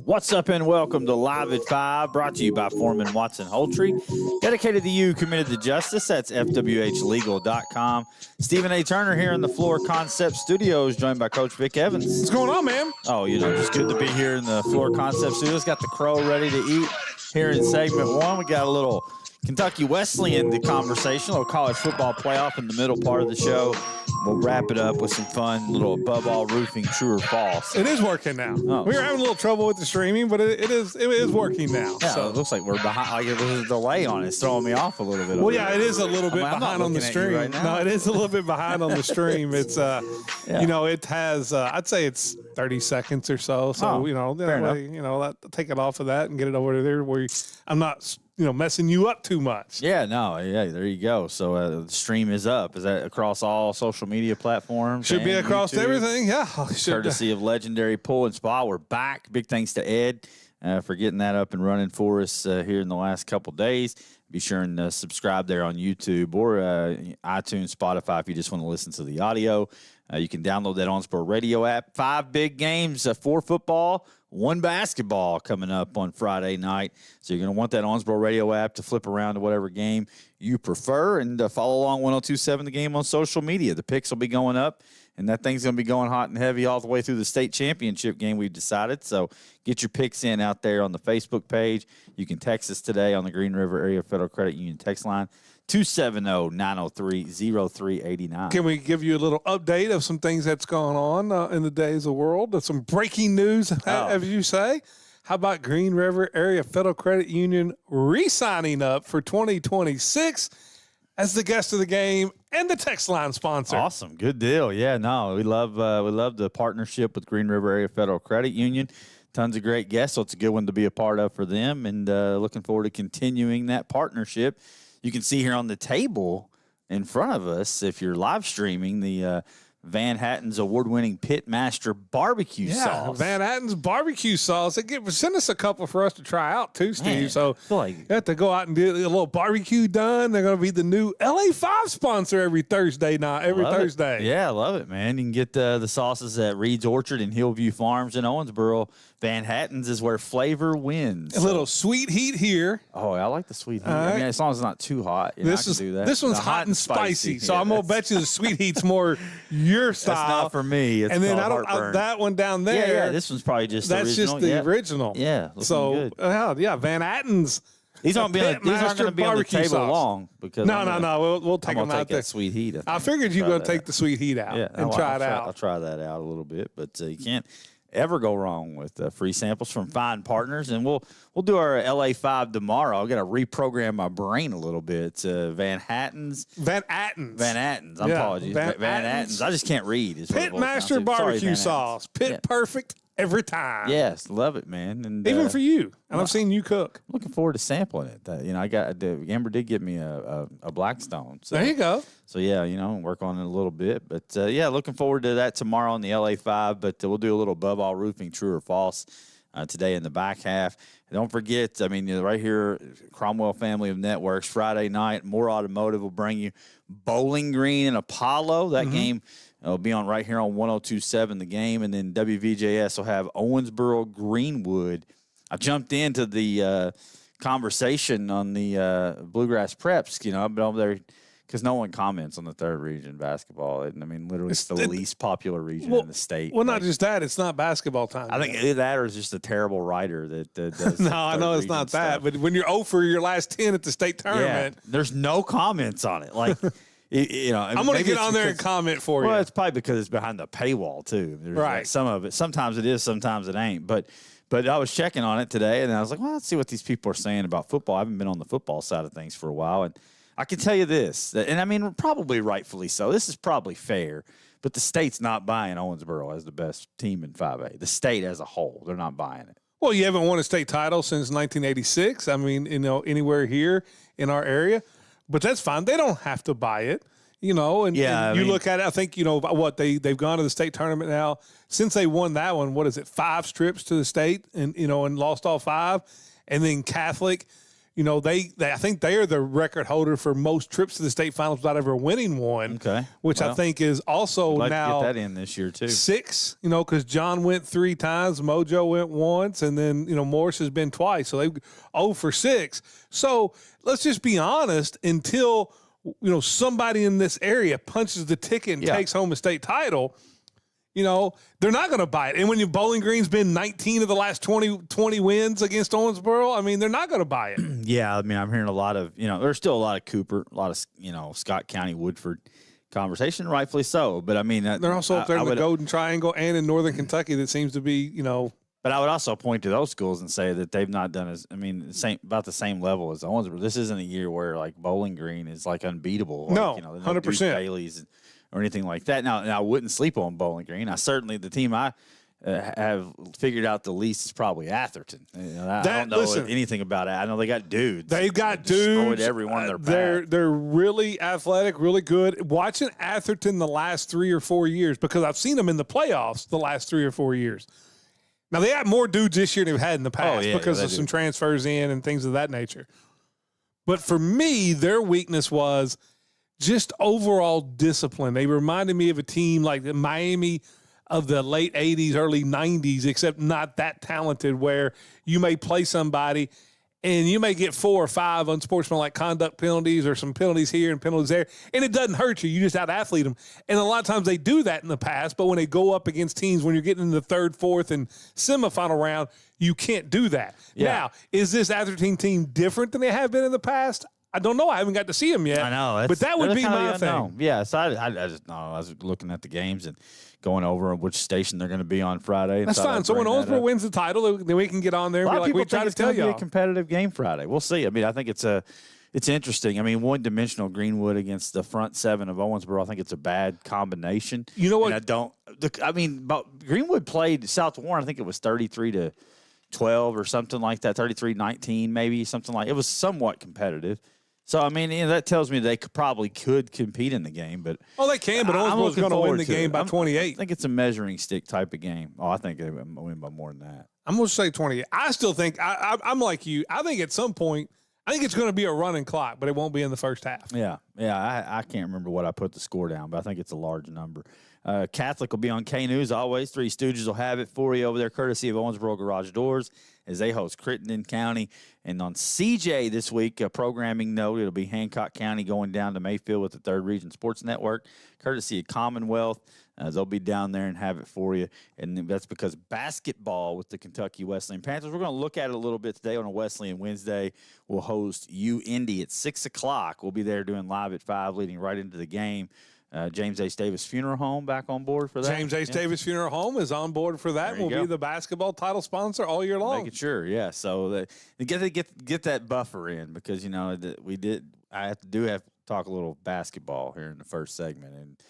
What's up and welcome to Live at 5, brought to you by Foreman Watson Holtry. Dedicated to you, committed to justice. That's FWHlegal.com. Stephen A. Turner here in the Floor Concept Studios, joined by Coach Vic Evans. What's going on, man? Oh, just good to be here in the Floor Concept Studios. Got the crow ready to eat here in segment 1. We got a little Kentucky Wesleyan conversation, a little college football playoff in the middle part of the show. We'll wrap it up with some fun little above all roofing, true or false. It is working now. Oh. We were having a little trouble with the streaming, but it is working now. Yeah, so it looks like we're behind. Like there's a delay on it. It's throwing me off a little bit. Well, yeah, it is a little bit behind on the stream. Right now. No, it is a little bit behind on the stream. It's it has I'd say it's 30 seconds or so. So that way, take it off of that and get it over there where I'm not messing you up too much. Yeah, there you go. So the stream is up. Is that across all social media platforms? Should be across YouTube? everything, yeah. Courtesy of Legendary Pull and Spa. We're back. Big thanks to Ed for getting that up and running for us here in the last couple days. Be sure and subscribe there on YouTube or iTunes, Spotify if you just want to listen to the audio. You can download that OnSport Radio app. 5 big games, 4 football, 1 basketball coming up on Friday night. So you're going to want that OnSport Radio app to flip around to whatever game you prefer and follow along 102.7 The Game on social media. The picks will be going up, and that thing's going to be going hot and heavy all the way through the state championship game, we've decided. So get your picks in out there on the Facebook page. You can text us today on the Green River Area Federal Credit Union text line, 270-903-0389. Can we give you a little update of some things that's going on in the days of the world? Some breaking news, as you say. How about Green River Area Federal Credit Union re-signing up for 2026 as the guest of the game and the text line sponsor? Awesome. Good deal. Yeah, no, we love the partnership with Green River Area Federal Credit Union. Tons of great guests, so it's a good one to be a part of for them, and looking forward to continuing that partnership. You can see here on the table in front of us, if you're live streaming, the Van Hatten's award-winning Pitmaster barbecue sauce. Van Hatten's barbecue sauce. Send us a couple for us to try out too, Steve. Man, so you have to go out and get a little barbecue done. They're going to be the new LA5 sponsor every Thursday night. Thursday. Yeah, I love it, man. You can get the sauces at Reed's Orchard and Hillview Farms in Owensboro. Van Hatten's is where flavor wins. A little sweet heat here. Oh, I like the sweet heat. I mean, as long as it's not too hot. This one's hot and spicy. So I'm going to bet you the sweet heat's more your style. That's not for me. It's and then that one down there. Yeah, this one's probably just the original. That's just the original. Yeah, so good. Van Hatten's. These aren't going to be on the table long because no. We'll take them out there. That sweet heat. I figured you were going to take the sweet heat out and try it out. I'll try that out a little bit, but you can't ever go wrong with free samples from fine partners. And we'll do our LA5 tomorrow. I got to reprogram my brain a little bit. Van Hatten's. Apologies. Van Hatten's. I just can't read. Pitmaster barbecue sauce. Perfect every time. Yes, love it, man. And even for you. And I've seen you cook. Looking forward to sampling it. Amber did give me a Blackstone. So, there you go. So, work on it a little bit. But, looking forward to that tomorrow on the LA5. But we'll do a little above all roofing, true or false, today in the back half. And don't forget, right here, Cromwell Family of Networks, Friday night, More Automotive will bring you Bowling Green and Apollo. That game will be on right here on 102.7 The Game. And then WVJS will have Owensboro Greenwood. I jumped into the conversation on the Bluegrass Preps. I've been over there because no one comments on the third region basketball. Literally it's the least popular region in the state. Well, not just that. It's not basketball time. I think either that or it's just a terrible writer that does no, I know it's not that. But when you're 0 for your last 10 at the state tournament. Yeah, there's no comments on it. Like, I'm going to get on there and comment for you. Well, it's probably because it's behind the paywall, too. There's right. Some of it. Sometimes it is, sometimes it ain't. But I was checking on it today, and I was like, well, let's see what these people are saying about football. I haven't been on the football side of things for a while, and I can tell you this, and probably rightfully so. This is probably fair, but the state's not buying Owensboro as the best team in 5A. The state as a whole, they're not buying it. Well, you haven't won a state title since 1986. Anywhere here in our area, but that's fine. They don't have to buy it. And you look at it, I think, they've gone to the state tournament now. Since they won that one, 5 trips to the state and lost all 5. And then Catholic, You know, I think they are the record holder for most trips to the state finals without ever winning one. Okay. Which I think is also I'd like now to get that in this year too. 6, you know, because John went 3 times, Mojo went once, and then, you know, Morris has been twice. So they 0 for 6. So let's just be honest, until, you know, somebody in this area punches the ticket and takes home a state title, you know, they're not going to buy it. And when Bowling Green's been 19 of the last 20 wins against Owensboro, I mean, they're not going to buy it. Yeah, I mean, I'm hearing a lot of, you know, there's still a lot of Cooper, a lot of, you know, Scott County, Woodford conversation, rightfully so. But I mean, they're also up there in the Golden Triangle and in Northern Kentucky that seems to be, you know. But I would also point to those schools and say that they've not done about the same level as Owensboro. This isn't a year where like Bowling Green is like unbeatable. Like, no, you know, 100%. Bailey's or anything like that. Now, I wouldn't sleep on Bowling Green. The team I have figured out the least is probably Atherton. You know, I don't know anything about it. I know they got dudes. They've got dudes. Every one of their they're really athletic, really good. Watching Atherton the last 3 or 4 years, because I've seen them in the playoffs the last 3 or 4 years. Now, they have more dudes this year than they've had in the past because of some transfers in and things of that nature. But for me, their weakness was just overall discipline. They reminded me of a team like the Miami of the late 80s, early 90s, except not that talented, where you may play somebody and you may get 4 or 5 unsportsmanlike conduct penalties or some penalties here and penalties there, and it doesn't hurt you. You just out-athlete them. And a lot of times they do that in the past, but when they go up against teams, when you're getting in the 3rd, 4th, and semifinal round, you can't do that. Yeah. Now, is this Atherton team different than they have been in the past? I don't know. I haven't got to see them yet. I know. But that would be my thing. Yeah, so I just know. I was looking at the games and going over which station they're going to be on Friday. That's fine. So when Owensboro wins the title, then we can get on there and be like, we try to tell you. It's a competitive game Friday. We'll see. I mean, I think it's interesting. I mean, one-dimensional Greenwood against the front 7 of Owensboro, I think it's a bad combination. You know what? But Greenwood played South Warren, I think it was 33-12 or something like that, 33-19 maybe, something like it was somewhat competitive. So, I mean, that tells me they probably could compete in the game. But they can, but Owensboro's going to win the game by 28. I think it's a measuring stick type of game. I think they win by more than that. I'm going to say 28. I still think, I'm like you, I think at some point, I think it's going to be a running clock, but it won't be in the first half. Yeah. I can't remember what I put the score down, but I think it's a large number. Catholic will be on K-News always. Three Stooges will have it for you over there, courtesy of Owensboro Garage Doors, as they host Crittenden County. And on CJ this week, a programming note, it'll be Hancock County going down to Mayfield with the 3rd Region Sports Network, courtesy of Commonwealth. They'll be down there and have it for you. And that's because basketball with the Kentucky Wesleyan Panthers. We're going to look at it a little bit today on a Wesleyan Wednesday. We'll host UIndy at 6 o'clock. We'll be there doing live at 5, leading right into the game. James H. Davis Funeral Home back on board for that. James H. Davis Funeral Home is on board for that. We'll be the basketball title sponsor all year long. Making sure, yeah. So get that buffer in, because, you know, I have to talk a little basketball here in the first segment.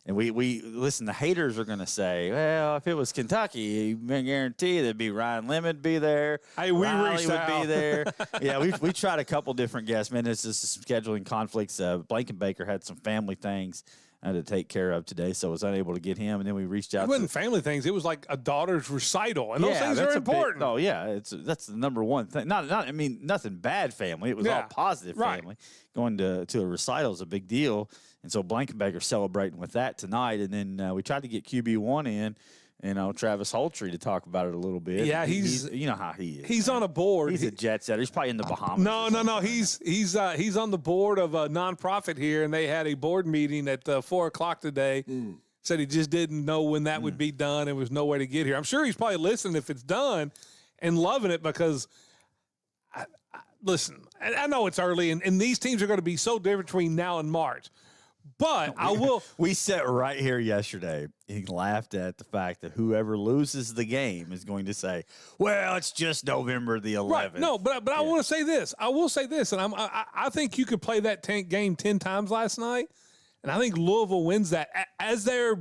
And we listen, the haters are going to say, well, if it was Kentucky, you can guarantee there'd be Ryan Lemon be there. Hey, we Riley would be there. Yeah, we tried a couple different guests. Man, it's just scheduling conflicts. Blankenbaker had some family things to take care of today, so I was unable to get him. And then we reached out. It wasn't family things. It was like a daughter's recital, and those things are important. That's the number one thing. Nothing bad family. It was all positive family. Going to a recital is a big deal. And so Blankenbaker celebrating with that tonight. And then we tried to get QB1 in, Travis Holtree, to talk about it a little bit. Yeah, he's you know how he is. He's on a board. He's a jet setter. He's probably in the Bahamas. No. He's on the board of a nonprofit here, and they had a board meeting at 4 o'clock today. Said he just didn't know when that would be done. There was no way to get here. I'm sure he's probably listening if it's done and loving it, because listen, I know it's early, and these teams are going to be so different between now and March. But I will. We sat right here yesterday. He laughed at the fact that whoever loses the game is going to say, "Well, it's just November the 11th." Right. No, but I want to say this. I will say this, and I think you could play that game 10 times last night, and I think Louisville wins that as they're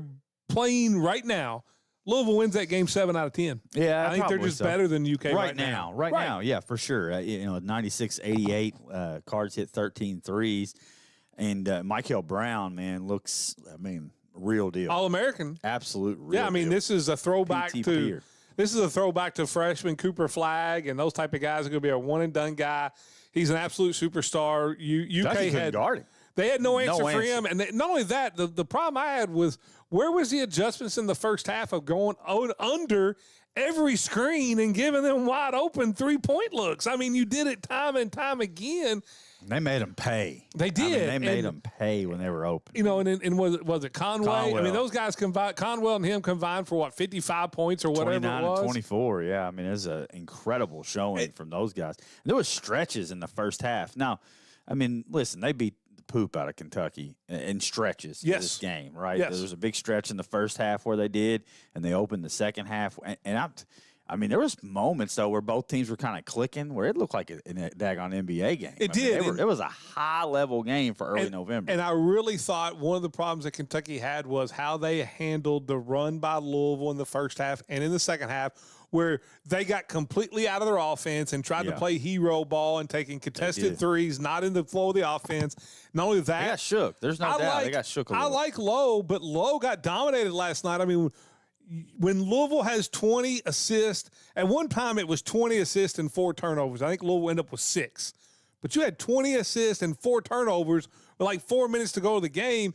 playing right now. Louisville wins that game 7 out of 10. Yeah, I think they're just better than UK right now. Right now, yeah, for sure. 96-88. Cards hit 13 threes. And Michael Brown, man, looks, real deal. All-American. Absolute real deal. This is a throwback to This is a throwback to freshman Cooper Flagg and those type of guys are going to be a one-and-done guy. He's an absolute superstar. UK had guard him. They had no answer for him. And not only that, the problem I had was where was the adjustments in the first half of going under every screen and giving them wide open 3-point looks? I mean, you did it time and time again. They made them pay. They did. They made them pay when they were open. You know, and was it Conway? Conwell. I mean, those guys combined, Conwell and him combined for what, 55 points or whatever it was? 29 and 24, yeah. I mean, it was an incredible showing from those guys. There was stretches in the first half. Now, I mean, listen, they beat the poop out of Kentucky in stretches in this game, right? Yes. There was a big stretch in the first half where they did, and they opened the second half. And I mean, there was moments, though, where both teams were kind of clicking, where it looked like a daggone NBA game. It did. It was a high-level game for early November. And I really thought one of the problems that Kentucky had was how they handled the run by Louisville in the first half and in the second half, where they got completely out of their offense and tried to play hero ball and taking contested threes, not in the flow of the offense. Not only that, they got shook. There's no doubt. They got shook a little. I like Lowe, but Lowe got dominated last night. I mean, when Louisville has 20 assists, at one time it was 20 assists and 4 turnovers. I think Louisville ended up with 6. But you had 20 assists and 4 turnovers with like 4 minutes to go to the game,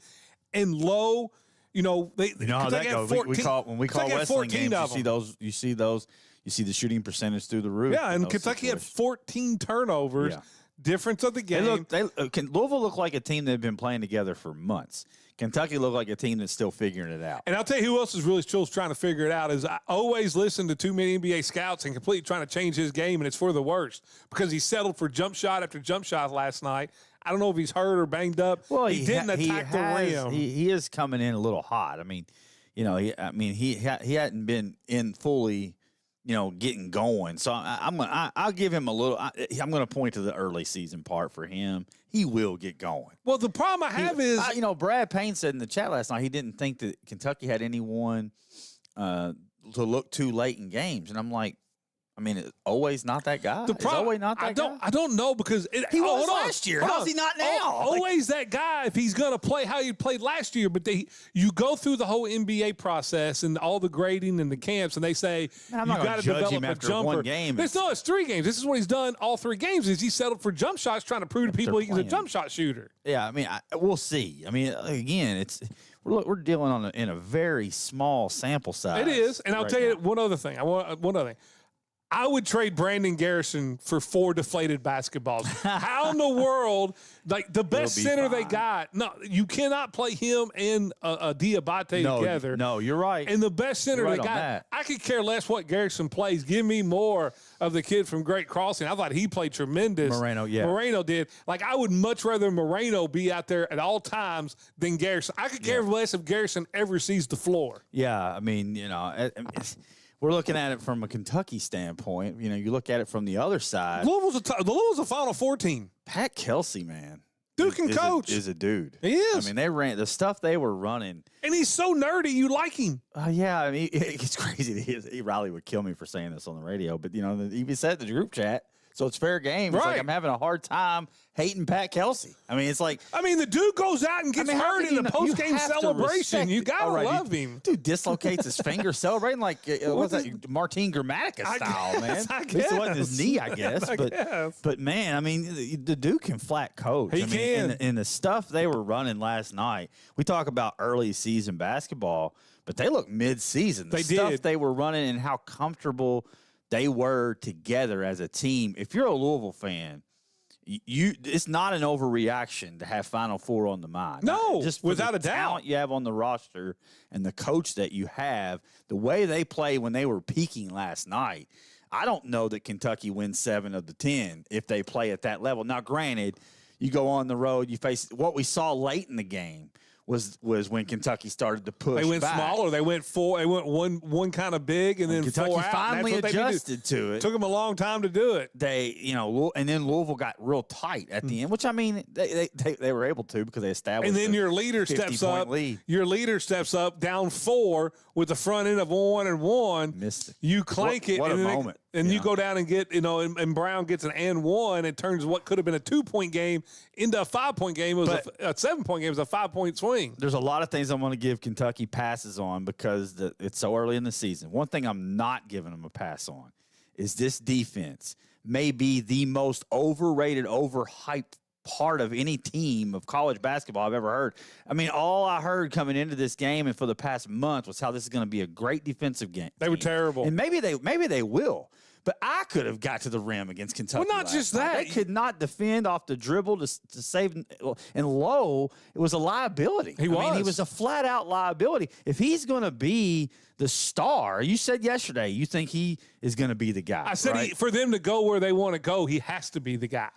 and Lowe, you know how that goes. 14, when we call Wesleyan games, you see the shooting percentage through the roof. Yeah, and Kentucky had 14 turnovers. Yeah. Difference of the game. Louisville looked like a team that had been playing together for months. Kentucky looked like a team that's still figuring it out. And I'll tell you who else is really still trying to figure it out is I always listen to too many NBA scouts and completely trying to change his game, and it's for the worst because he settled for jump shot after jump shot last night. I don't know if he's hurt or banged up. Well, he didn't attack the rim. He is coming in a little hot. I mean, he hadn't been in fully, getting going. So I'll give him a little. I'm going to point to the early season part for him. He will get going. Well, the problem I have is, Brad Payne said in the chat last night he didn't think that Kentucky had anyone to look too late in games, and I'm like, I mean, it's always not that guy. Always not that guy. I don't know because he was last year. How's he not now? Always that guy if he's going to play how he played last year. But you go through the whole NBA process and all the grading and the camps, and they say you got to develop a jumper. One game. It's 3 games. This is what he's done all 3 games. Is he settled for jump shots, trying to prove to people he's a jump shot shooter. Yeah, I mean, we'll see. I mean, again, we're dealing in a very small sample size. It is, and I'll tell you one other thing. I would trade Brandon Garrison for 4 deflated basketballs. How in the world, like the best center they got? No, you cannot play him and Diabate together. No, you're right. And the best center they got, I could care less what Garrison plays. Give me more of the kid from Great Crossing. I thought he played tremendous. Moreno did. Like, I would much rather Moreno be out there at all times than Garrison. I could care less if Garrison ever sees the floor. Yeah, I mean, we're looking at it from a Kentucky standpoint. You look at it from the other side. Louisville's a Final Four team. Pat Kelsey, man. Dude can coach. Is a dude. He is. I mean, they ran the stuff they were running. And he's so nerdy. You like him. Yeah, I mean, it's crazy. Riley would kill me for saying this on the radio, but, he said in the group chat, so it's fair game. It's like I'm having a hard time hating Pat Kelsey. I mean, it's like... I mean, the dude goes out and gets hurt in the post-game celebration. You got to love him. Dude dislocates his finger celebrating like, what's that, Martin Gramatica style, man. I guess. At least it wasn't his knee, I guess. But man, I mean, the dude can flat coach. He can. And the stuff they were running last night, we talk about early season basketball, but they look mid-season. The stuff they were running and how comfortable they were together as a team. If you're a Louisville fan, it's not an overreaction to have Final Four on the mind. No, just without a doubt. Talent you have on the roster and the coach that you have, the way they play when they were peaking last night, I don't know that Kentucky wins 7 of the 10 if they play at that level. Now, granted, you go on the road, you face what we saw late in the game. Was when Kentucky started to push. They went back. smaller. They went 4. They went one kind of big, and then Kentucky 4 out. Finally adjusted to it. Took them a long time to do it. And then Louisville got real tight at the end, which I mean they were able to because they established. And then your leader steps up. Lead. Your leader steps up down 4 with the front end of 1-and-1. Missed it. You clank it. What a moment. And you go down and get, and Brown gets an and 1. It turns what could have been a 2-point game into a 5-point game. It was a 7-point game. It was a 5-point swing. swing. There's a lot of things I'm going to give Kentucky passes on because it's so early in the season. One thing I'm not giving them a pass on is this defense may be the most overrated, overhyped part of any team of college basketball I've ever heard. I mean, all I heard coming into this game and for the past month was how this is going to be a great defensive game. They were terrible. And maybe they will. But I could have got to the rim against Kentucky. Well, not just that. They could not defend off the dribble to save. And Lowe, it was a liability. He was a flat-out liability. If he's going to be the star, you said yesterday, you think he is going to be the guy. I said right? for them to go where they want to go, he has to be the guy.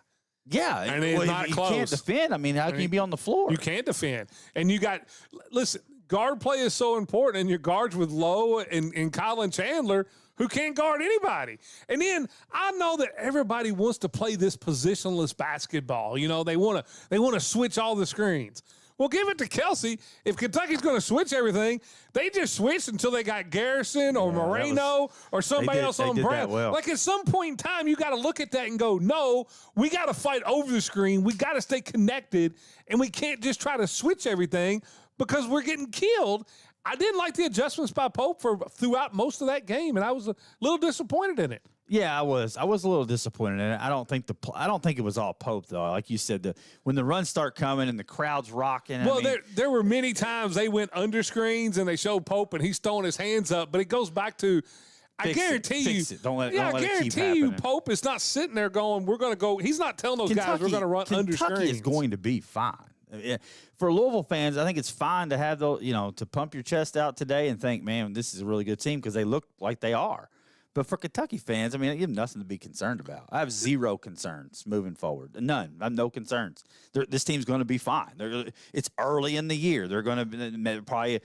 Yeah. And it's not close. You can't defend. I mean, how can you be on the floor? You can't defend. And you got – listen, guard play is so important, and your guards with Lowe and Colin Chandler – who can't guard anybody. And then I know that everybody wants to play this positionless basketball. You know, they want to switch all the screens. Well, give it to Kelsey. If Kentucky's going to switch everything, they just switched until they got Garrison or Moreno or somebody else on Brown. Well. Like at some point in time, you got to look at that and go, no, we got to fight over the screen. We got to stay connected, and we can't just try to switch everything because we're getting killed. I didn't like the adjustments by Pope throughout most of that game, and I was a little disappointed in it. Yeah, I was a little disappointed in it. I don't think it was all Pope though. Like you said, when the runs start coming and the crowd's rocking. Well, there were many times they went under screens and they showed Pope and he's throwing his hands up, but it goes back to. I guarantee you. Don't let I it keep guarantee happening. you, Pope is not sitting there going, "We're going to go." He's not telling those guys we're going to run under screens. Kentucky is going to be fine. For Louisville fans, I think it's fine to have to pump your chest out today and think, man, this is a really good team because they look like they are. But for Kentucky fans, I mean, you have nothing to be concerned about. I have zero concerns moving forward. None. I have no concerns. This team's going to be fine. It's early in the year. They're going to be probably,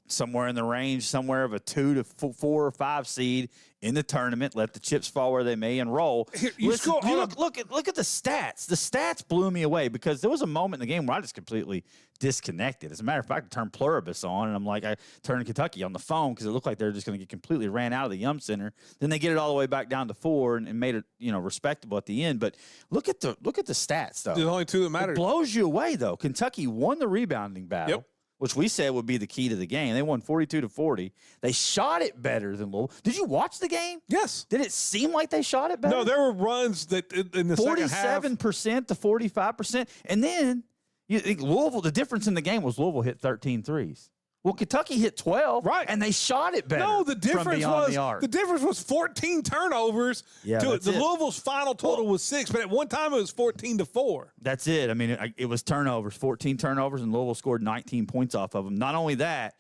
somewhere in the range, somewhere of a 2 to 4 or 5 seed in the tournament. Let the chips fall where they may and roll. Look at the stats. The stats blew me away because there was a moment in the game where I just completely disconnected. As a matter of fact, I turned Pluribus on, and I'm like, I turned Kentucky on the phone because it looked like they're just going to get completely ran out of the Yum Center. Then they get it all the way back down to 4 and made it, respectable at the end. But look at the stats, though. The only two that matter. It blows you away, though. Kentucky won the rebounding battle. Yep. Which we said would be the key to the game. They won 42-40. They shot it better than Louisville. Did you watch the game? Yes. Did it seem like they shot it better? No, there were runs that in the second half. 47% to 45%. And then you think Louisville, the difference in the game was Louisville hit 13 threes. Well, Kentucky hit 12, right, and they shot it better. No, the difference was 14 turnovers. Yeah, the Louisville's final total was 6, but at one time it was 14-4. That's it. I mean, it was turnovers, 14 turnovers, and Louisville scored 19 points off of them. Not only that,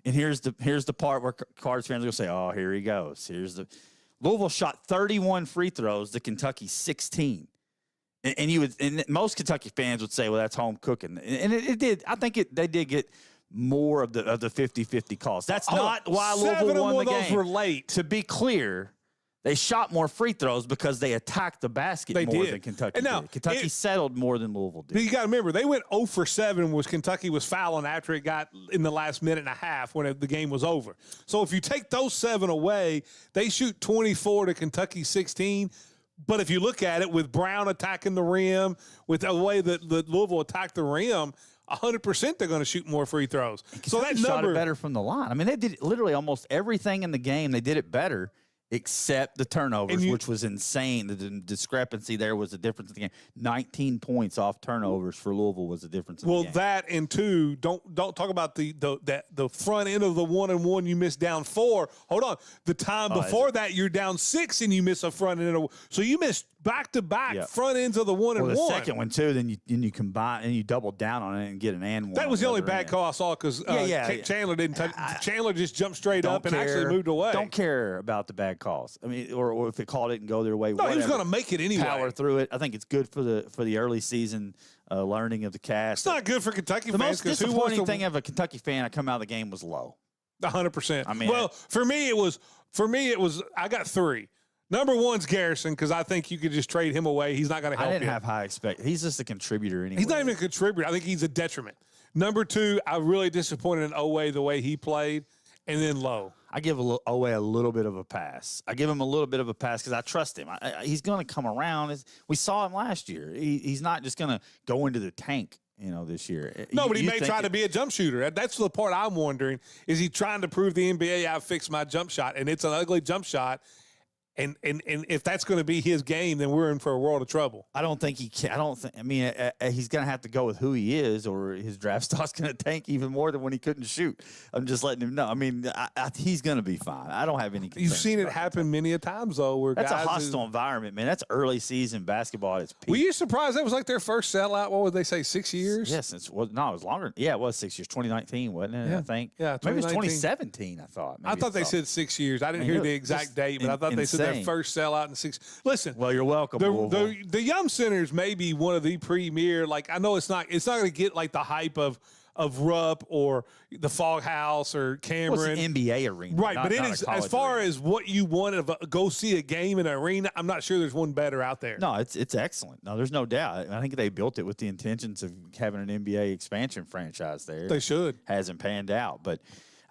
and here's the part where Cards fans are going to say, "Oh, here he goes." Louisville shot 31 free throws to Kentucky's 16. And most Kentucky fans would say, "Well, that's home cooking," and it did. I think they did get more of the 50-50 calls. That's not why Louisville won the game. Those were late. To be clear, they shot more free throws because they attacked the basket more than Kentucky did. Kentucky settled more than Louisville did. You got to remember, they went 0 for 7 was Kentucky was fouling after it got in the last minute and a half when the game was over. So if you take those 7 away, they shoot 24 to Kentucky 16. But if you look at it with Brown attacking the rim, with the way that Louisville attacked the rim, 100% they're going to shoot more free throws. So that shot it better from the line. I mean, they did literally almost everything in the game. They did it better except the turnovers, which was insane. The discrepancy there was the difference in the game. 19 points off turnovers for Louisville was the difference in the game. Well, that and 2, don't talk about the front end of the 1-and-1 you missed down 4. Hold on. The time before that you're down 6 and you miss a front end. So you missed back-to-back front ends of the 1-and-1. Well, the second one, too, then you combine and you double down on it and get an and one. That was the only bad call I saw because Chandler didn't touch. Chandler just jumped straight up and actually moved away. Don't care about the bad calls. I mean, or if it called it and go their way. No, he was going to make it anyway. Power through it. I think it's good for the early season learning of the cast. It's not good for Kentucky fans. The most disappointing thing of a Kentucky fan, I come out of the game was Lowe. 100%. I mean, well, for me it was. I got 3. Number 1's Garrison because I think you could just trade him away. He's not going to help you. I didn't have high expectations. He's just a contributor anyway. He's not even a contributor. I think he's a detriment. Number 2, I really disappointed in Owe the way he played, and then Lowe. I give Owe a little bit of a pass. I give him a little bit of a pass because I trust him. He's going to come around. We saw him last year. He's not just going to go into the tank this year. No, but he may try to be a jump shooter. That's the part I'm wondering. Is he trying to prove the NBA I've fixed my jump shot, and it's an ugly jump shot? And if that's going to be his game, then we're in for a world of trouble. I don't think he can. He's going to have to go with who he is, or his draft stock's going to tank even more than when he couldn't shoot. I'm just letting him know. I mean, he's going to be fine. I don't have any concerns. You've seen it happen many a times, though, where that's guys a hostile environment, man. That's early season basketball at its peak. Were you surprised that was like their first sellout? What would they say, 6 years? Yes, it was longer. Yeah, it was 6 years. 2019, wasn't it? Yeah. I think. Yeah, maybe it was 2017. I thought. I thought they said 6 years. I didn't hear the exact date, but I thought they said their first sellout in 6. Listen, well, you're welcome. The Yum Centers may be one of the premier. Like, I know it's not going to get like the hype of Rupp or the Fog House or Cameron. Well, it's an NBA arena, right? Not but it is, as far arena. as what you want to go see a game in an arena. I'm not sure there's one better out there. No, it's excellent. No, there's no doubt. I think they built it with the intentions of having an NBA expansion franchise there. They should. Hasn't panned out, but.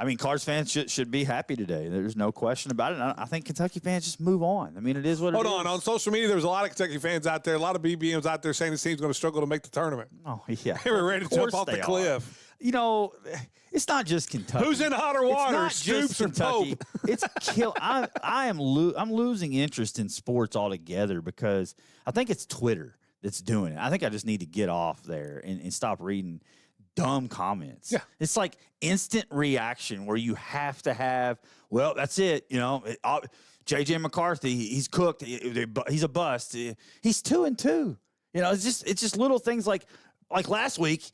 I mean, Cards fans should be happy today. There's no question about it. I think Kentucky fans just move on. I mean, it is what it is. Hold on. On social media, there's a lot of Kentucky fans out there, a lot of BBMs out there saying this team's going to struggle to make the tournament. Oh, yeah. They were ready to jump off the cliff. It's not just Kentucky. Who's in hotter water, Stoops or Pope? It's I'm losing interest in sports altogether because I think it's Twitter that's doing it. I think I just need to get off there and stop reading dumb comments. Yeah. It's like instant reaction where you have to have, well, that's it. J.J. McCarthy, he's cooked. He's a bust. He's 2-2. It's just little things like last week,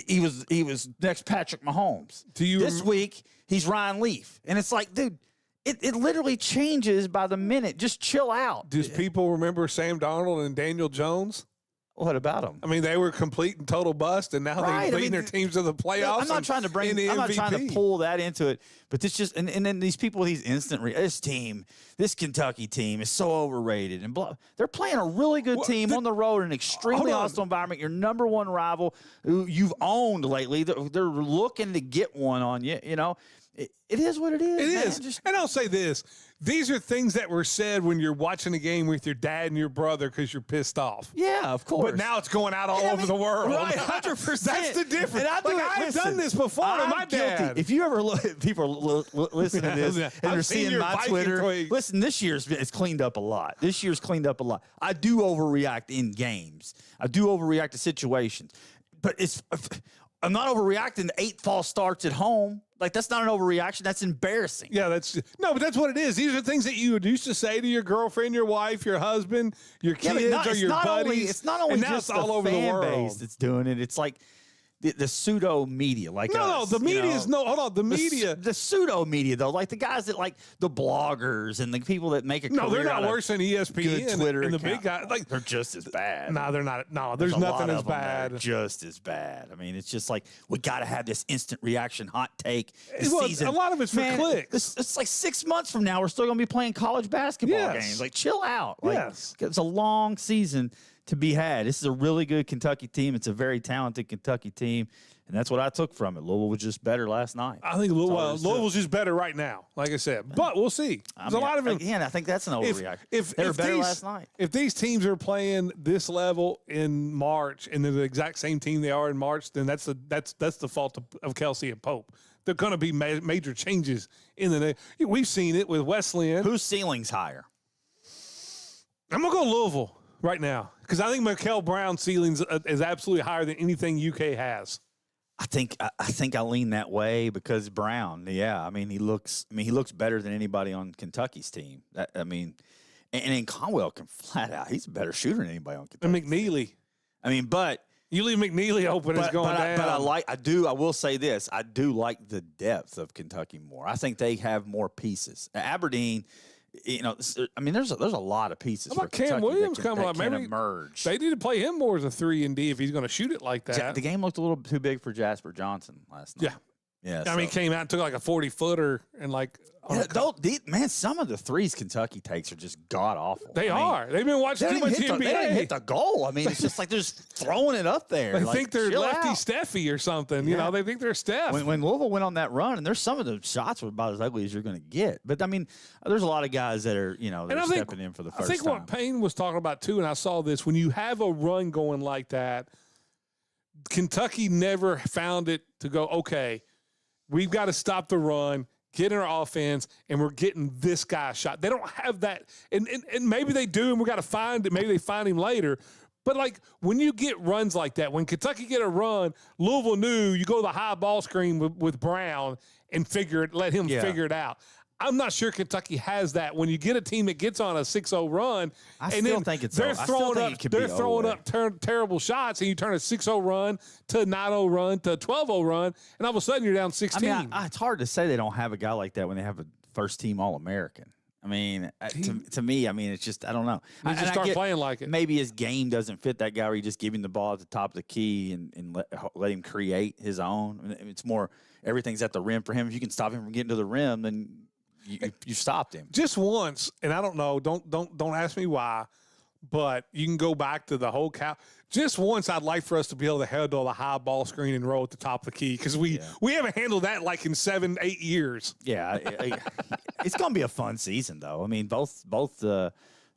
he was next Patrick Mahomes. This week, he's Ryan Leaf. And it's like, dude, it literally changes by the minute. Just chill out. Does people remember Sam Darnold and Daniel Jones? What about them? I mean, they were complete and total bust, and now they're leading their teams to the playoffs. I'm not trying to pull that into it, but this just and then these people, these this Kentucky team is so overrated and blah. They're playing a really good team on the road in an extremely hostile environment. Your number one rival, who you've owned lately, they're looking to get one on you. It is what it is. It is. And I'll say this. These are things that were said when you're watching a game with your dad and your brother because you're pissed off. Yeah, of course. But now it's going out all over the world. Right, 100%. That's the difference. I've done this before to my dad. If you ever look, people listening to this and they're seeing my Twitter. Listen, this year's it's cleaned up a lot. I do overreact in games. I do overreact to situations. But I'm not overreacting to 8 false starts at home. Like, that's not an overreaction. That's embarrassing. Yeah, but that's what it is. These are things that you used to say to your girlfriend, your wife, your husband, your kids, or your buddies. It's not only just all over the world base that's doing it. It's like the pseudo media, like the media is hold on, the media, the pseudo media though, like the guys that like the bloggers and the people that make a career. No, they're not worse than ESPN Twitter and the account. big guys. Like, they're just as bad. No, they're not. No, there's nothing as bad. Just as bad. I mean, it's just like we got to have this instant reaction, hot take. A lot of it's for clicks. It's like 6 months from now, we're still going to be playing college basketball games. Like, chill out. Yes, it's a long season to be had. This is a really good Kentucky team. It's a very talented Kentucky team. And that's what I took from it. Louisville was just better last night. I think Louisville's just better right now, like I said. But we'll see. A lot of it. Again, I think that's an overreaction. They were better last night. If these teams are playing this level in March and they're the exact same team they are in March, then that's the fault of Kelsey and Pope. There are going to be major changes in the – we've seen it with Wesleyan. Whose ceiling's higher? I'm going to go Louisville right now because I think Mikael Brown's ceiling is absolutely higher than anything UK has. I think I lean that way because Brown, yeah. I mean, he looks better than anybody on Kentucky's team. And then Conwell can flat out. He's a better shooter than anybody on Kentucky. And McNeely. I mean, but you leave McNeely open, it's going down. But I will say this. I do like the depth of Kentucky more. I think they have more pieces. Aberdeen, there's a lot of pieces. How about Cam Williams coming up? Maybe emerge. They need to play him more as a 3-and-D if he's going to shoot it like that. The game looked a little too big for Jasper Johnson last night. Yeah. I mean, he came out and took like a 40-footer and like. Some of the threes Kentucky takes are just god awful. They are. They've been watching too much NBA. They didn't hit the goal. I mean, it's just like they're just throwing it up there. They think they're lefty Steffi or something. Yeah. They think they're Steph. When Louisville went on that run, and there's some of the shots were about as ugly as you're going to get. But I mean, there's a lot of guys that are stepping in for the first time. I think what Payne was talking about too, and I saw this when you have a run going like that. Kentucky never found it to go, okay, we've got to stop the run, get in our offense, and we're getting this guy a shot. They don't have that. And maybe they do, and we got to find it. Maybe they find him later. But, like, when you get runs like that, when Kentucky get a run, Louisville knew you go to the high ball screen with Brown and let him figure it out. I'm not sure Kentucky has that. When you get a team that gets on a 6-0 run, they're throwing up terrible shots, and you turn a 6-0 run to a 9-0 run to a 12-0 run, and all of a sudden you're down 16. I mean, it's hard to say they don't have a guy like that when they have a first-team All-American. I mean, to me, I mean, it's just, I don't know. You just start playing like it. Maybe his game doesn't fit that guy where you just give him the ball at the top of the key and let him create his own. I mean, it's more everything's at the rim for him. If you can stop him from getting to the rim, then you stopped him. Just once, and I don't know, don't ask me why, but you can go back to the whole just once I'd like for us to be able to handle the high ball screen and roll at the top of the key because we haven't handled that like in 7-8 years. Yeah, it's going to be a fun season, though. I mean, both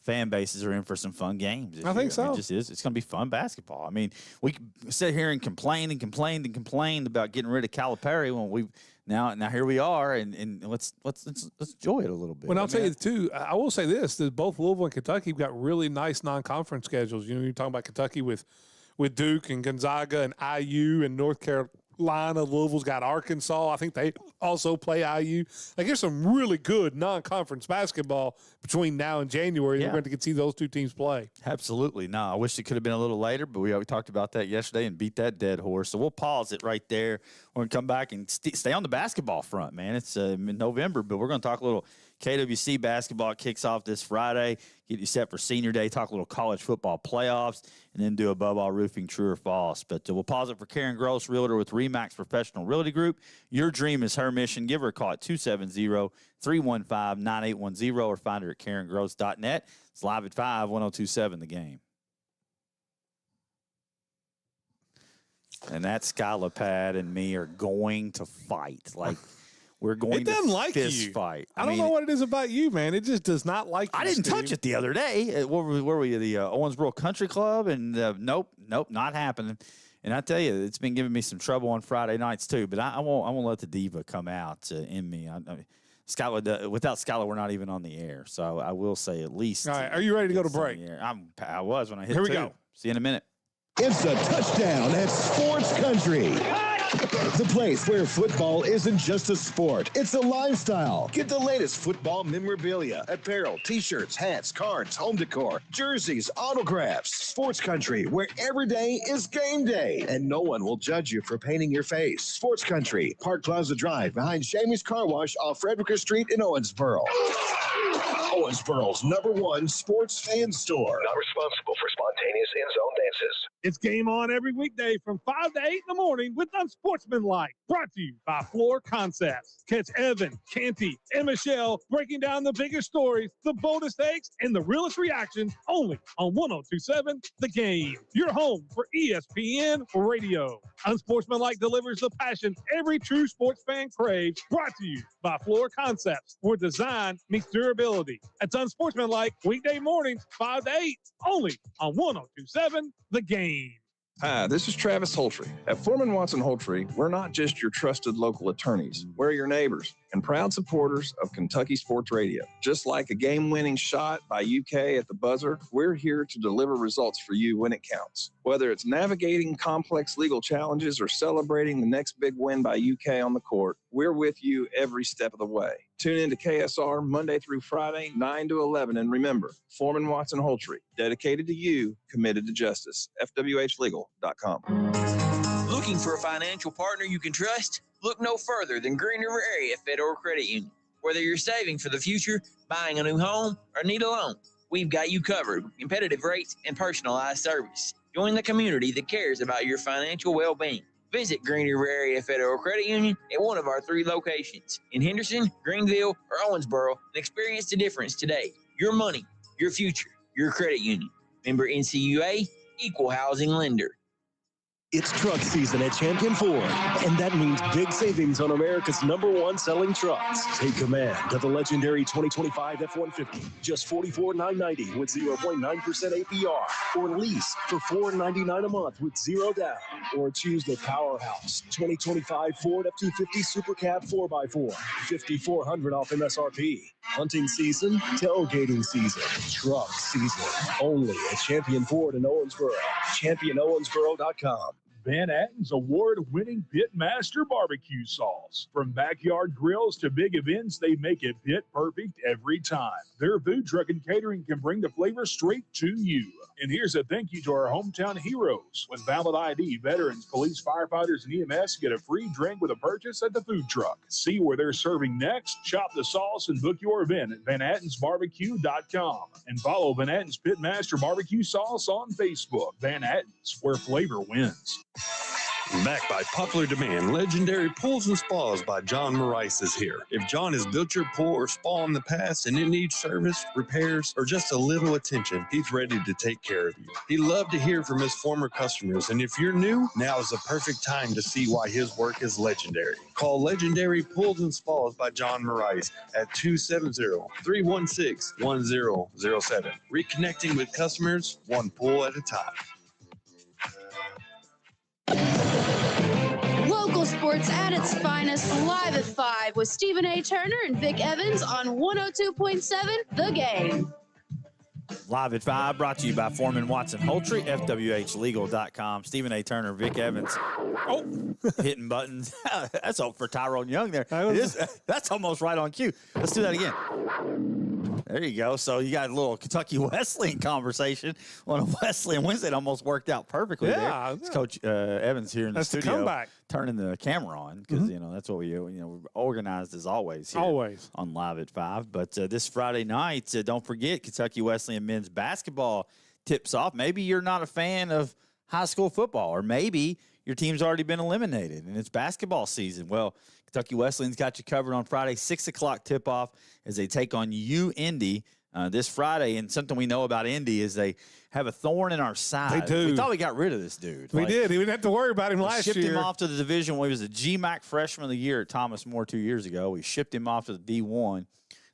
fan bases are in for some fun games. I think so. I mean, it just is. It's going to be fun basketball. I mean, we sit here and complain about getting rid of Calipari when we now here we are, and let's enjoy it a little bit. Well, I'll tell you too. I will say this: that both Louisville and Kentucky have got really nice non-conference schedules. You know, you're talking about Kentucky with Duke and Gonzaga and IU and North Carolina. Louisville's got Arkansas. I think they also play IU. Like, there's some really good non-conference basketball between now and January. We're going to get to see those two teams play. Absolutely. No, I wish it could have been a little later, but we talked about that yesterday and beat that dead horse. So we'll pause it right there. We're going to come back and stay on the basketball front, man. It's mid-November, but we're going to talk a little KWC basketball. It kicks off this Friday. Get you set for senior day, talk a little college football playoffs, and then do above all roofing, true or false. But we'll pause it for Karen Gross, realtor with Remax Professional Realty Group. Your dream is her mission. Give her a call at 270-315-9810 or find her at KarenGross.net. It's live at 5, 1027 The Game. And that Skylar Pad and me are going to fight. Like, we're going to fist fight. I don't know what it is about you, man. It just does not like you, I didn't touch it the other day. Where were we? The Owensboro Country Club? And nope, not happening. And I tell you, it's been giving me some trouble on Friday nights too. But I won't let the diva come out in me. Skylar, without Skylar, we're not even on the air. So I will say at least. All right, are you ready to go to break? I was when I hit. Here we go. See you in a minute. It's a touchdown at Sports Country. The place where football isn't just a sport, it's a lifestyle. Get the latest football memorabilia, apparel, t-shirts, hats, cards, home decor, jerseys, autographs. Sports Country, where every day is game day, and no one will judge you for painting your face. Sports Country, Park Plaza Drive, behind Shamey's Car Wash off Frederica Street in Owensboro. Owensboro's #1 sports fan store. Not responsible for spontaneous in-zone dances. It's game on every weekday from 5 to 8 in the morning with Unsportsmanlike. Brought to you by Floor Concepts. Catch Evan, Canty, and Michelle breaking down the biggest stories, the boldest takes, and the realest reactions only on 1027 The Game. Your home for ESPN Radio. Unsportsmanlike delivers the passion every true sports fan craves. Brought to you by Floor Concepts, where design meets durability. That's Unsportsmanlike weekday mornings 5 to 8 only on 1027 The Game. Hi, this is Travis Holtry. At Foreman Watson Holtry, we're not just your trusted local attorneys. We're your neighbors and proud supporters of Kentucky Sports Radio. Just like a game-winning shot by UK at the buzzer, we're here to deliver results for you when it counts. Whether it's navigating complex legal challenges or celebrating the next big win by UK on the court, we're with you every step of the way. Tune in to KSR Monday through Friday, 9 to 11. And remember, Foreman Watson Holtry, dedicated to you, committed to justice. FWHlegal.com. Looking for a financial partner you can trust? Look no further than Green River Area Federal Credit Union. Whether you're saving for the future, buying a new home, or need a loan, we've got you covered with competitive rates and personalized service. Join the community that cares about your financial well-being. Visit Green River Area Federal Credit Union at one of our 3 locations in Henderson, Greenville, or Owensboro and experience the difference today. Your money, your future, your credit union. Member NCUA, Equal Housing Lender. It's truck season at Champion Ford, and that means big savings on America's #1 selling trucks. Take command of the legendary 2025 F-150, just $44,990 with 0.9% APR, or lease for $499 a month with 0 down, or choose the powerhouse 2025 Ford F-250 Super Cab 4x4, $5,400 off MSRP. Hunting season, tailgating season, truck season, only at Champion Ford in Owensboro. ChampionOwensboro.com. Van Atten's award-winning Pitmaster barbecue sauce. From backyard grills to big events, they make it pit perfect every time. Their food truck and catering can bring the flavor straight to you. And here's a thank you to our hometown heroes. With valid ID, veterans, police, firefighters, and EMS get a free drink with a purchase at the food truck. See where they're serving next, shop the sauce, and book your event at VanAttensBarbecue.com. And follow Van Atten's Pitmaster Barbecue Sauce on Facebook. Van Atten's, where flavor wins. Back by popular demand, Legendary Pools and Spas by John Maurice is here. If John has built your pool or spa in the past and it needs service, repairs, or just a little attention, he's ready to take care of you. He loved to hear from his former customers, and if you're new, now is the perfect time to see why his work is legendary. Call Legendary Pools and Spas by John Maurice at 270-316-1007. Reconnecting with customers, one pool at a time. Local sports at its finest, live at 5 with Stephen A. Turner and Vic Evans on 102.7 The Game. Live at 5, brought to you by Foreman Watson Poultry, FWHlegal.com. Stephen A. Turner, Vic Evans. Oh, hitting buttons. That's all for Tyrone Young there. That's almost right on cue. Let's do that again. There you go. So you got a little Kentucky Wesleyan conversation on a Wesleyan Wednesday. It almost worked out perfectly there. It's Coach Evans here in the studio. The comeback. Turning the camera on because, that's what we're organized as always here on Live at 5. But this Friday night, don't forget, Kentucky Wesleyan men's basketball tips off. Maybe you're not a fan of high school football, or maybe your team's already been eliminated and it's basketball season. Well, Kentucky Wesleyan's got you covered on Friday, 6 o'clock tip-off as they take on Indy this Friday. And something we know about Indy is they have a thorn in our side. They do. We thought we got rid of this dude. We did. We didn't have to worry about him last year. We shipped him off to the division when he was a GMAC freshman of the year at Thomas More 2 years ago. We shipped him off to the D1.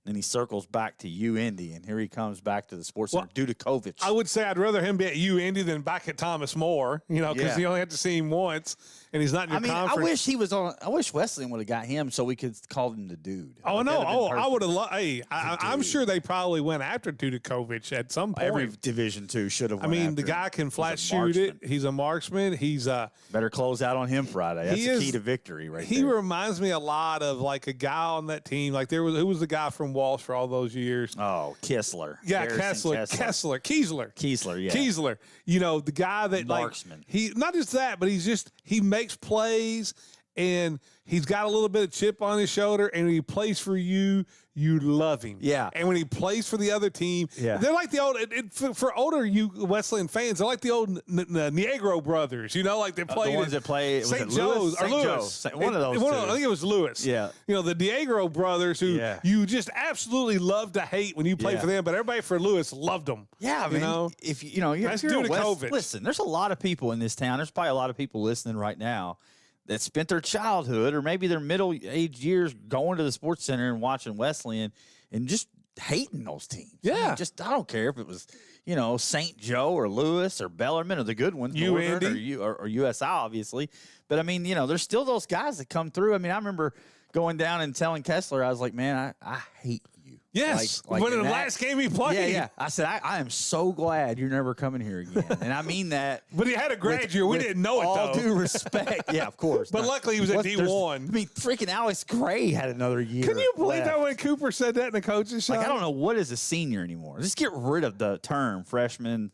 Then he circles back to Indy, and here he comes back to the Sports Center due to COVID. I would say I'd rather him be at Indy than back at Thomas More, because you only have to see him once, and he's not in your conference. I wish he was on. I wish Wesleyan would have got him so we could call him the dude. Oh, no. I would have loved. Hey, I'm sure they probably went after Dudakovich at some point. Every Division II should have. The guy can flat shoot it. He's a marksman. He's better close out on him Friday. That's the key to victory, right there. He reminds me a lot of like a guy on that team. Like who was the guy from Walsh for all those years? Oh, Kessler. Yeah, Keisler. Yeah. Keisler. The guy that marksman. He not just that, but he makes plays. And he's got a little bit of chip on his shoulder, and when he plays for you, you love him. Yeah. And when he plays for the other team, they're like the old, for older Wesleyan fans, they're like the old Negro brothers, like they played. The ones that play St. Joe's or Lewis. One of those two. I think it was Lewis. Yeah. The Negro brothers who you just absolutely love to hate when you play for them, but everybody for Lewis loved them. Yeah, if you're Dudakovich. Listen, there's a lot of people in this town. There's probably a lot of people listening right now that spent their childhood or maybe their middle-aged years going to the Sports Center and watching Wesleyan and just hating those teams. Yeah. I don't care if it was, St. Joe or Lewis or Bellarmine or the good ones, Indy. or USI, obviously. But, there's still those guys that come through. I remember going down and telling Kessler, I was like, man, I hate you. Yes, when in the last game he played. Yeah. I said, I am so glad you're never coming here again. And I mean that. But he had a grad year. We didn't know it, though. All due respect. Yeah, of course. But luckily he was at D1. Freaking Alex Gray had another year. Can you believe left. that when Cooper said that in the coach's shop? I don't know what is a senior anymore. Just get rid of the term freshman,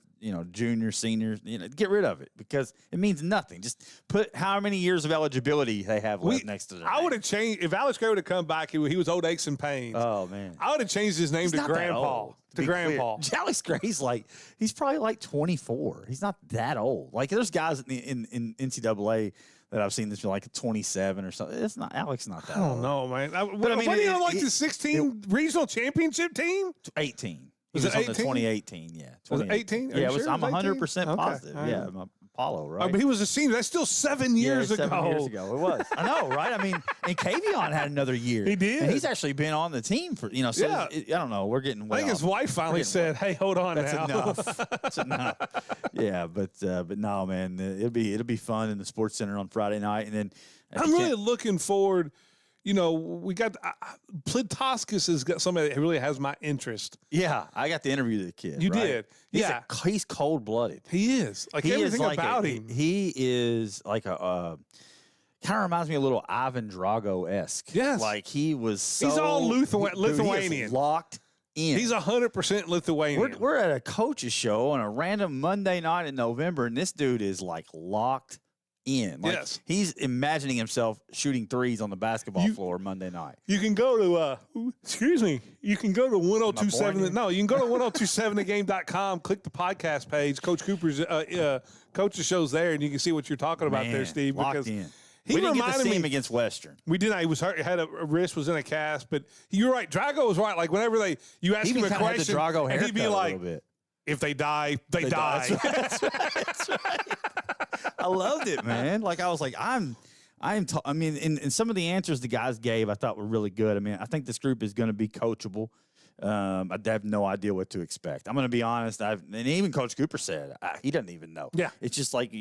junior, senior, get rid of it because it means nothing. Just put how many years of eligibility they have left next to their name. I would have changed, if Alex Gray would have come back, he was old aches and pains. Oh, man. I would have changed his name to Grandpa. To Grandpa. Alex Gray's he's probably 24. He's not that old. There's guys in NCAA that I've seen this 27 or something. It's not, Alex not that old. I don't know, man. But what do you on the 16 regional championship team? 18. Was it on 18? the 2018, yeah. Was it 18? Yeah, sure I'm 100% okay. positive. Right. Yeah, I'm Apollo, right? But he was a senior. That's still 7 years ago. 7 years ago. It was. I know, right? I mean, and Kavion had another year. He did. And he's actually been on the team for, so I don't know. We're getting I think his wife finally said, hey, hold on That's now. enough. That's enough. Yeah, but no, man, it'll be fun in the Sports Center on Friday night. And then I'm really looking forward. We got Plitoskis has got somebody that really has my interest. Yeah, I got to interview the kid. You right? did. Yeah. He's cold-blooded. He is. Everything about him. He is like a kind of reminds me a little Ivan Drago-esque. Yes. Like he was so. He's all Lithuanian. He is locked in. He's 100% Lithuanian. We're at a coach's show on a random Monday night in November, and this dude is like locked in. Like, yes. He's imagining himself shooting threes on the basketball floor Monday night. You can go to, you can go to 1027. No, you can go to 1027thegame.com, click the podcast page. Coach Cooper's coach's show's there, and you can see what you're talking about there, Steve. Locked in. He we didn't get to reminded see me him against Western. We didn't. He was hurt. Had a wrist, was in a cast. But you're right. Drago was right. Like whenever you ask him a question, and he'd be like, "If they die, they die." That's right. That's right. I loved it, man. Like I was like, I mean, in some of the answers the guys gave, I thought were really good. I mean, I think this group is going to be coachable. I have no idea what to expect. I'm going to be honest. And even Coach Cooper said he doesn't even know. Yeah, it's just like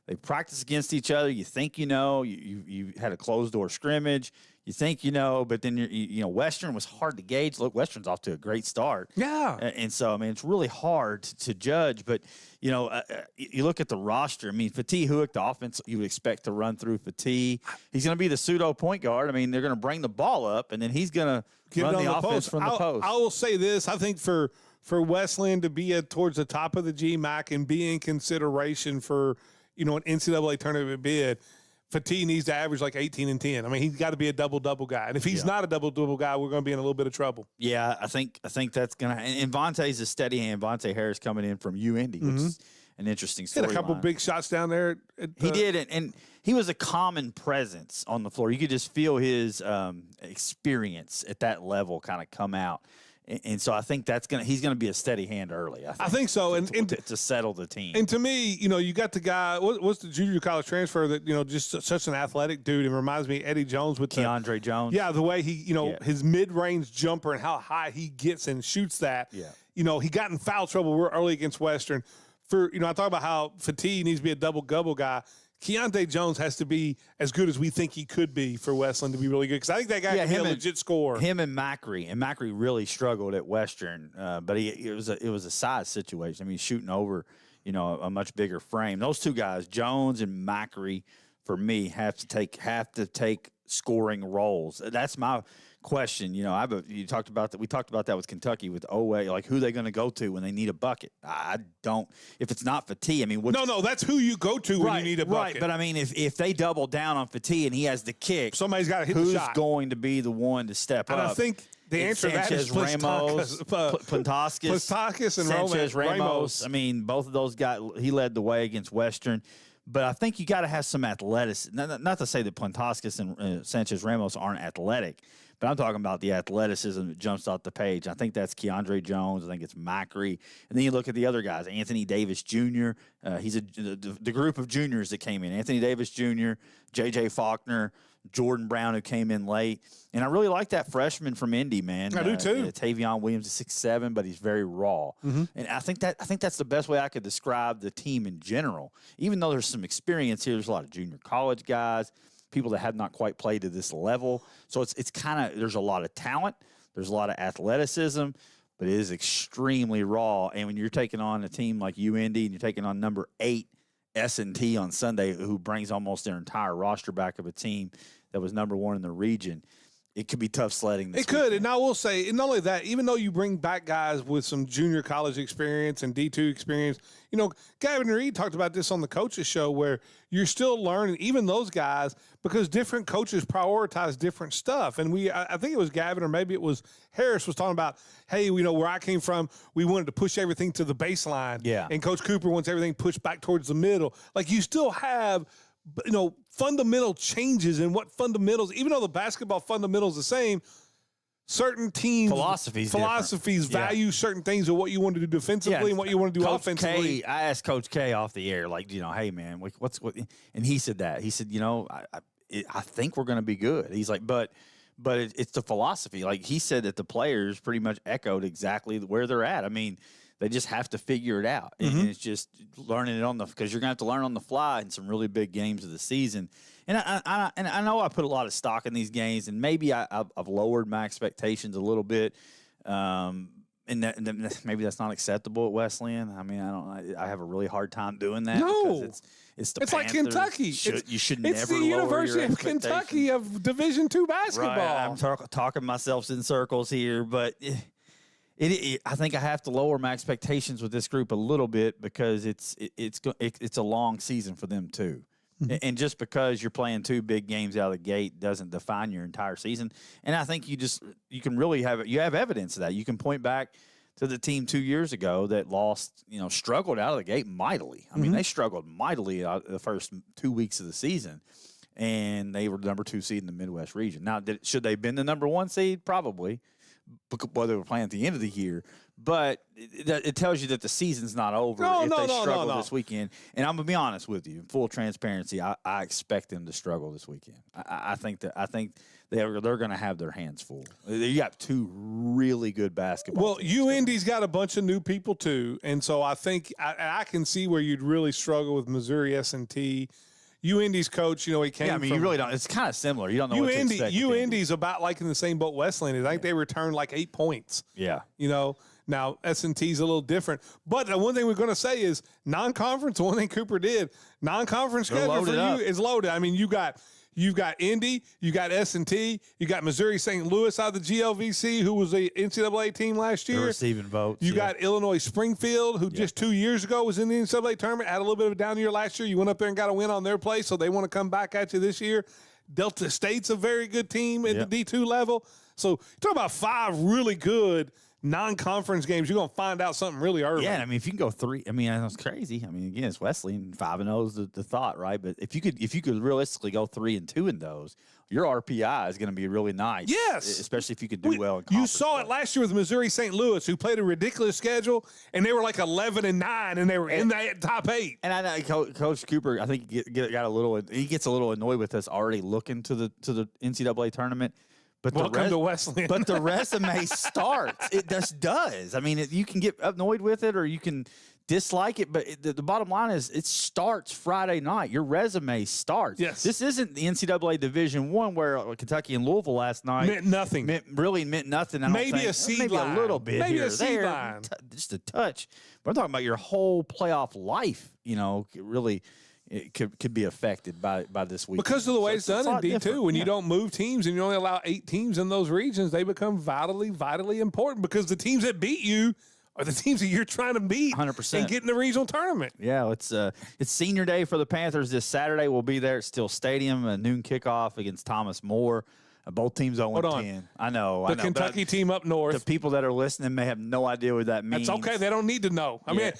they practice against each other. You think you had a closed door scrimmage. You think but then Western was hard to gauge. Look, Western's off to a great start. Yeah, and so I mean it's really hard to judge. But you look at the roster. I mean, Fatih Huick, the offense you would expect to run through Fatih. He's going to be the pseudo point guard. I mean, they're going to bring the ball up, and then he's going to run the offense from the post. I will say this: I think for Westland to be towards the top of the GMAC and be in consideration for an NCAA tournament bid, Fatih needs to average like 18 and 10. I mean, he's got to be a double-double guy. And if he's not a double-double guy, we're going to be in a little bit of trouble. Yeah, I think that's going to – and Vontae's a steady hand. Vontae Harris coming in from UIndy, which is an interesting story. Hit a couple big shots down there. He did, and he was a common presence on the floor. You could just feel his experience at that level kind of come out. And so I think he's gonna be a steady hand early. I think so, to settle the team. And to me, you got the guy. What's the junior college transfer that just such an athletic dude? And reminds me of Eddie Jones with Keandre Jones. Yeah, the way he his mid-range jumper and how high he gets and shoots that. Yeah, he got in foul trouble real early against Western. I talk about how Fatih needs to be a double-double guy. Keontae Jones has to be as good as we think he could be for Westland to be really good, because I think that guy can be a legit scorer. Him and Macri really struggled at Western, but it was a size situation. I mean, shooting over a much bigger frame. Those two guys, Jones and Macri, for me have to take scoring roles. That's my question. We talked about that with Kentucky with Owe. Like, who are they going to go to when they need a bucket? I don't. If it's not Fatih, I mean, no, that's who you go to when you need a bucket. Right, but I mean, if they double down on Fatih and he has the kick, somebody's got to hit the shot. Who's going to be the one to step up? And I think the answer to that is Plitoskis and Sanchez Ramos. I mean, both of those guys. He led the way against Western. But I think you got to have some athleticism. Not to say that Plitoskis and Sanchez Ramos aren't athletic, but I'm talking about the athleticism that jumps off the page. I think that's Keandre Jones. I think it's Macri. And then you look at the other guys, Anthony Davis Jr. He's the group of juniors that came in. Anthony Davis Jr., J.J. Faulkner, Jordan Brown, who came in late. And I really like that freshman from Indy, man. I do too. Tavion Williams is 6'7", but he's very raw. Mm-hmm. And I think that's the best way I could describe the team in general. Even though there's some experience here, there's a lot of junior college guys, people that have not quite played to this level. So it's kind of, there's a lot of talent, there's a lot of athleticism, but it is extremely raw. And when you're taking on a team like UIndy and you're taking on number 8 S&T on Sunday, who brings almost their entire roster back of a team that was number 1 in the region, it could be tough sledding. It could, and I will say, and not only that, even though you bring back guys with some junior college experience and D2 experience, Gavin Reed talked about this on the coaches show, where you're still learning, even those guys, because different coaches prioritize different stuff. And I think it was Gavin, or maybe it was Harris, was talking about, hey, where I came from, we wanted to push everything to the baseline. Yeah. And Coach Cooper wants everything pushed back towards the middle. Like, you still have fundamental changes in what fundamentals, even though the basketball fundamentals the same, certain teams philosophies value certain things of what you want to do defensively and what you want to do Coach offensively. K, I asked Coach K off the air, like, hey man, what? And he said that. He said, I think we're going to be good. He's like, but it's the philosophy. Like he said that the players pretty much echoed exactly where they're at. I mean, they just have to figure it out, and it's just learning it because you're going to have to learn on the fly in some really big games of the season. And I know I put a lot of stock in these games, and maybe I've lowered my expectations a little bit. And maybe that's not acceptable at Wesleyan. I mean, I have a really hard time doing that. No, because it's like Kentucky. You should it's never the lower University your of Kentucky of Division II basketball. Right. I'm talking myself in circles here, but I think I have to lower my expectations with this group a little bit because it's a long season for them too. And just because you're playing 2 big games out of the gate doesn't define your entire season. And I think you can really have evidence of that. You can point back to the team 2 years ago that lost, struggled out of the gate mightily. I mean, they struggled mightily the first 2 weeks of the season, and they were the number 2 seed in the Midwest region. Now, should they have been the number 1 seed? Probably, while they were playing at the end of the year. But it tells you that the season's not over if they struggle this weekend. And I'm gonna be honest with you, in full transparency, I expect them to struggle this weekend. I think they're going to have their hands full. You got 2 really good basketball. Well, UIndy's got a bunch of new people too, and so I think I can see where you'd really struggle with Missouri S&T. UIndy's coach, he came. Yeah, I mean, you really don't. It's kind of similar. You don't know what to expect. UIndy's about like in the same boat Wesleyan. I think they returned like 8 points. Yeah. Now S&T's a little different. But the one thing we're going to say is non-conference. One thing Cooper did, non-conference schedule for you is loaded. I mean, you've got Indy, you got S&T, you got Missouri St. Louis out of the GLVC, who was the NCAA team last year. They're receiving votes. You got Illinois Springfield, who just 2 years ago was in the NCAA tournament, had a little bit of a down year last year. You went up there and got a win on their place, so they want to come back at you this year. Delta State's a very good team at the D2 level. So you're talking about 5 really good non-conference games. You're going to find out something really early. Yeah, I mean, if you can go 3, I mean, that's crazy. I mean, again, it's Wesleyan, 5-0 is the thought, right? But if you could realistically go 3-2 in those, your RPI is going to be really nice. Yes, especially if you could do well in conference. You saw it last year with Missouri St. Louis, who played a ridiculous schedule, and they were like 11-9, and they were in that top 8. And I know Coach Cooper, I think he gets a little annoyed with us already looking to the NCAA tournament. But welcome to Wesleyan. But the resume starts. It just does. I mean, you can get annoyed with it or you can dislike it, but the bottom line is it starts Friday night. Your resume starts. Yes. This isn't the NCAA Division I where Kentucky and Louisville last night meant nothing. Really meant nothing. Maybe a seed maybe line. A little bit maybe here a seed line. Just a touch. But I'm talking about your whole playoff life, really – it could be affected by this week. Because of the way it's done in D2, when you don't move teams and you only allow 8 teams in those regions, they become vitally important because the teams that beat you are the teams that you're trying to beat 100%. and get in the regional tournament. Yeah, it's senior day for the Panthers this Saturday. We'll be there at Steel Stadium, a noon kickoff against Thomas More. Both teams 0-10. I know. The Kentucky team up north. The people that are listening may have no idea what that means. That's okay. They don't need to know. I mean,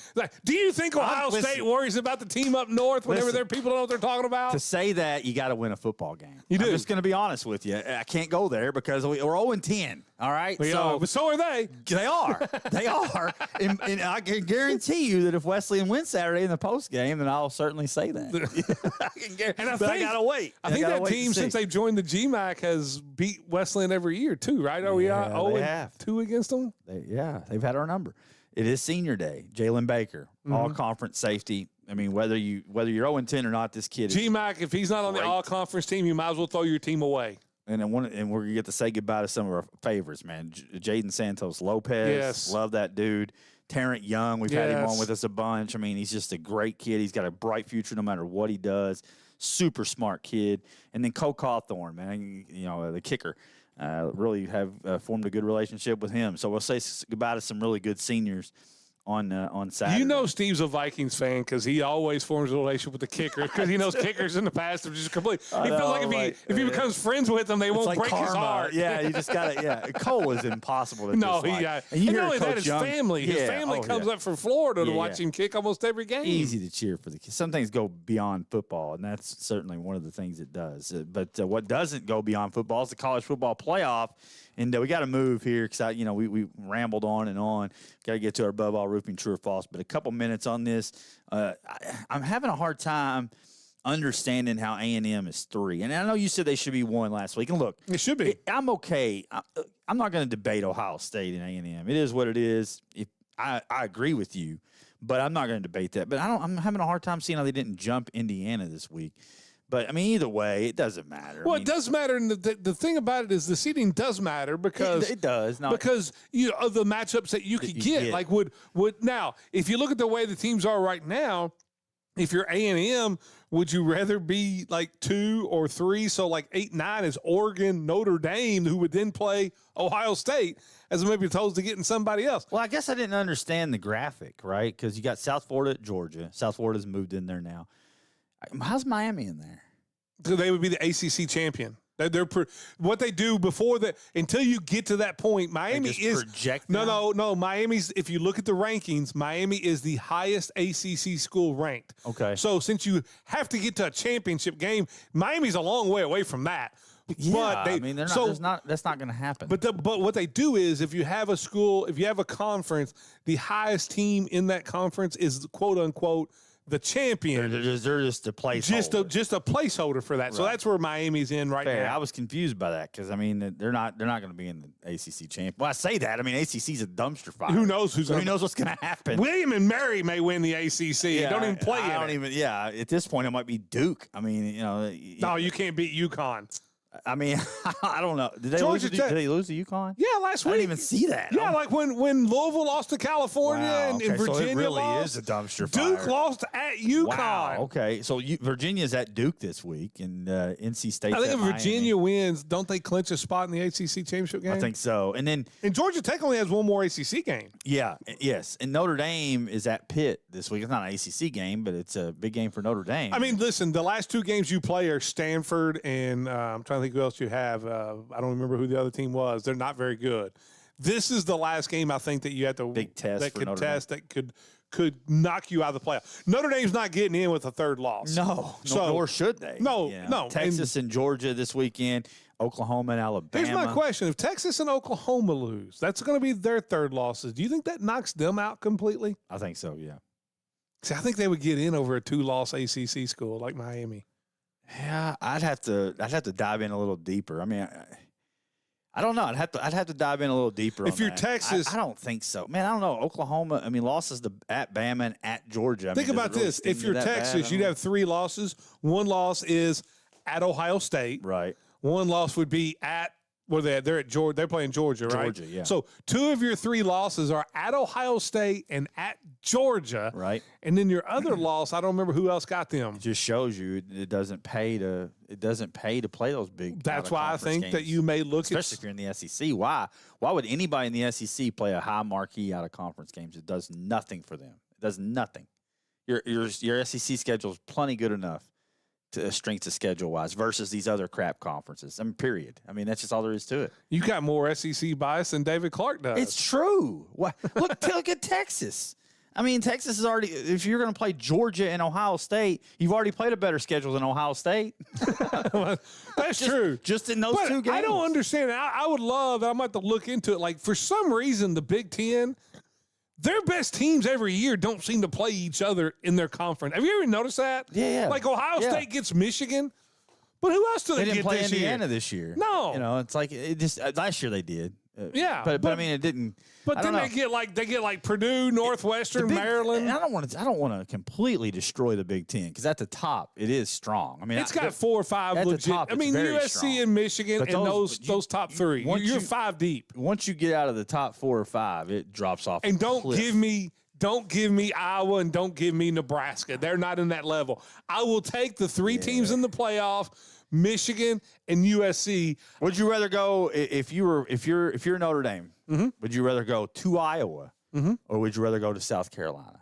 do you think Ohio State worries about the team up north whenever their people don't know what they're talking about? To say that, you got to win a football game. You do. I'm just going to be honest with you. I can't go there because we're 0-10. All right? But so are they. They are. They are. And I can guarantee you that if Wesleyan wins Saturday in the post game, then I'll certainly say that. I can guarantee. I got to wait. I think that team, since they joined the GMAC, has beat Wesleyan every year too, right? Are we 0-2 against them? They've had our number. It is senior day. Jalen Baker, all conference safety. I mean, whether you're 0-10 or not, this kid is GMAC. If he's not on the all conference team, you might as well throw your team away. And we're gonna get to say goodbye to some of our favorites, man. Jaden Santos Lopez, love that dude. Terrence Young, we've had him on with us a bunch. I mean, he's just a great kid. He's got a bright future no matter what he does. Super smart kid. And then Cole Cawthorn, man, the kicker. Really have formed a good relationship with him. So we'll say goodbye to some really good seniors on Saturday. You know Steve's a Vikings fan because he always forms a relationship with the kicker because he knows kickers in the past have just complete. He feels like if he becomes friends with them, they won't break his heart. Yeah, you just got to. Yeah, Cole is impossible to dislike. And not only that, his family. His family comes up from Florida to watch him kick almost every game. Easy to cheer for the kids. Some things go beyond football, and that's certainly one of the things it does. But what doesn't go beyond football is the college football playoff. And we got to move here because we rambled on and on. Got to get to our above all roofing, true or false. But a couple minutes on this. I'm having a hard time understanding how A&M is 3. And I know you said they should be 1 last week. And look, it should be. I'm okay. I'm not going to debate Ohio State and A&M. It is what it is. I agree with you, but I'm not going to debate that. But I'm having a hard time seeing how they didn't jump Indiana this week. But, I mean, either way, it doesn't matter. Well, it does matter. And the thing about it is the seeding does matter because it does. No, because of the matchups that you could get. Like would now, if you look at the way the teams are right now, if you're A&M, would you rather be like 2 or 3? So like 8, 9 is Oregon, Notre Dame, who would then play Ohio State, as maybe opposed to getting somebody else. Well, I guess I didn't understand the graphic, right? Because you got South Florida at Georgia. South Florida's moved in there now. How's Miami in there? So they would be the ACC champion. They're what they do before that until you get to that point. Miami is no. Miami's, if you look at the rankings, Miami is the highest ACC school ranked. Okay. So since you have to get to a championship game, Miami's a long way away from that. Yeah, but I mean, that's not going to happen. But what they do is, if you have a school, if you have a conference, the highest team in that conference is quote unquote the champion. They're just a placeholder. Just a placeholder for that. Right. So that's where Miami's in right now. I was confused by that because I mean they're not going to be in the ACC champion. Well, I say that. I mean ACC's a dumpster fire. Who knows who knows what's going to happen? William and Mary may win the ACC. Yeah, don't even play Yeah, at this point it might be Duke. I mean, no, you can't beat UConn. I mean, I don't know. Did they lose to UConn? Yeah, last week. I didn't even see that. Yeah, like when Louisville lost to California and Virginia so it really lost. is a dumpster fire. Duke lost at UConn. Wow, okay. So Virginia's at Duke this week, and NC State's I think at if Virginia Miami. wins, don't they clinch a spot in the ACC championship game? I think so. And Georgia Tech only has one more ACC game. Yeah, yes. And Notre Dame is at Pitt this week. It's not an ACC game, but it's a big game for Notre Dame. I mean, listen, the last 2 games you play are Stanford and I'm trying to think who else you have. I don't remember who the other team was. They're not very good. This is the last game I think that you have to big test that for could Notre test Dame. that could knock you out of the playoff. Notre Dame's not getting in with a 3rd loss. No, nor should they. No. Texas and Georgia this weekend, Oklahoma and Alabama. Here's my question. If Texas and Oklahoma lose, that's going to be their 3rd losses. Do you think that knocks them out completely? I think so, yeah. See, I think they would get in over a 2-loss ACC school like Miami. Yeah, I'd have to dive in a little deeper. I mean, I don't know. I'd have to dive in a little deeper. If you're Texas, I don't think so, man. I don't know. Oklahoma. I mean, losses at Bama and at Georgia. Think about this: if you're Texas, you'd have 3 losses. 1 loss is at Ohio State. Right. 1 loss would be at they're at Georgia. They're playing Georgia, right? Georgia, yeah. So 2 of your 3 losses are at Ohio State and at Georgia. Right. And then your other loss, I don't remember who else got them. It just shows you it doesn't pay to play those big. That's why I think games. that you may look especially if you're in the SEC. Why would anybody in the SEC play a high marquee out of conference games? It does nothing for them. It does nothing. Your SEC schedule is plenty good enough to strength of schedule wise versus these other crap conferences. I mean, period. I mean, that's just all there is to it. You got more SEC bias than David Clark does. It's true. Look at Texas. I mean, Texas is already. If you're going to play Georgia and Ohio State, you've already played a better schedule than Ohio State. That's true. Just in those 2 games. I don't understand. I would love. I'm about to look into it. Like for some reason, the Big Ten. Their best teams every year don't seem to play each other in their conference. Have you ever noticed that? Yeah. Like Ohio State gets Michigan, but who else do they didn't get play this Indiana year? this year. No, it's like it just last year they did. Yeah, but I mean it didn't. But then they get like Purdue, Northwestern, Maryland. I don't want to completely destroy the Big Ten because at the top it is strong. I mean, it's got 4 or 5 legit. Top, I mean, USC strong. and Michigan and those top 3. You're 5 deep. Once you get out of the top 4 or 5, it drops off. And don't give me Iowa and don't give me Nebraska. They're not in that level. I will take the 3 teams in the playoff, Michigan and USC. Would you rather go if you're Notre Dame? Mm-hmm. Would you rather go to Iowa or would you rather go to South Carolina?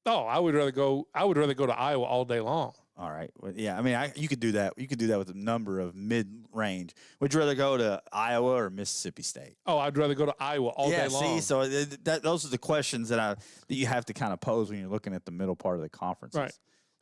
Oh, I would rather go to Iowa all day long. All right. Well, yeah. I mean, you could do that. You could do that with a number of mid-range. Would you rather go to Iowa or Mississippi State? Oh, I'd rather go to Iowa all day long. See, so those are the questions that you have to kind of pose when you're looking at the middle part of the conferences. Right.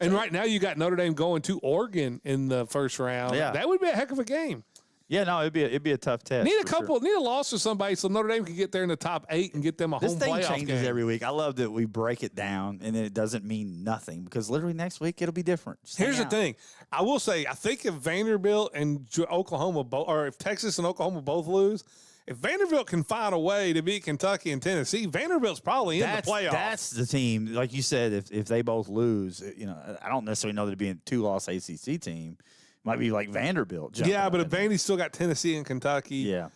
And right now you got Notre Dame going to Oregon in the first round. Yeah. That would be a heck of a game. Yeah, no, it'd be a tough test. Need a loss to somebody so Notre Dame can get there in the top 8 and get them a home playoff game. This thing changes every week. I love that we break it down and then it doesn't mean nothing because literally next week it'll be different. Here's the thing. I will say, I think if Vanderbilt and Oklahoma or if Texas and Oklahoma both lose, if Vanderbilt can find a way to beat Kentucky and Tennessee, Vanderbilt's probably in the playoffs. That's the team. Like you said, if they both lose, I don't necessarily know that it'd be a 2-loss ACC team. Might be like Vanderbilt. Yeah, but if Vandy's still got Tennessee and Kentucky. Yeah.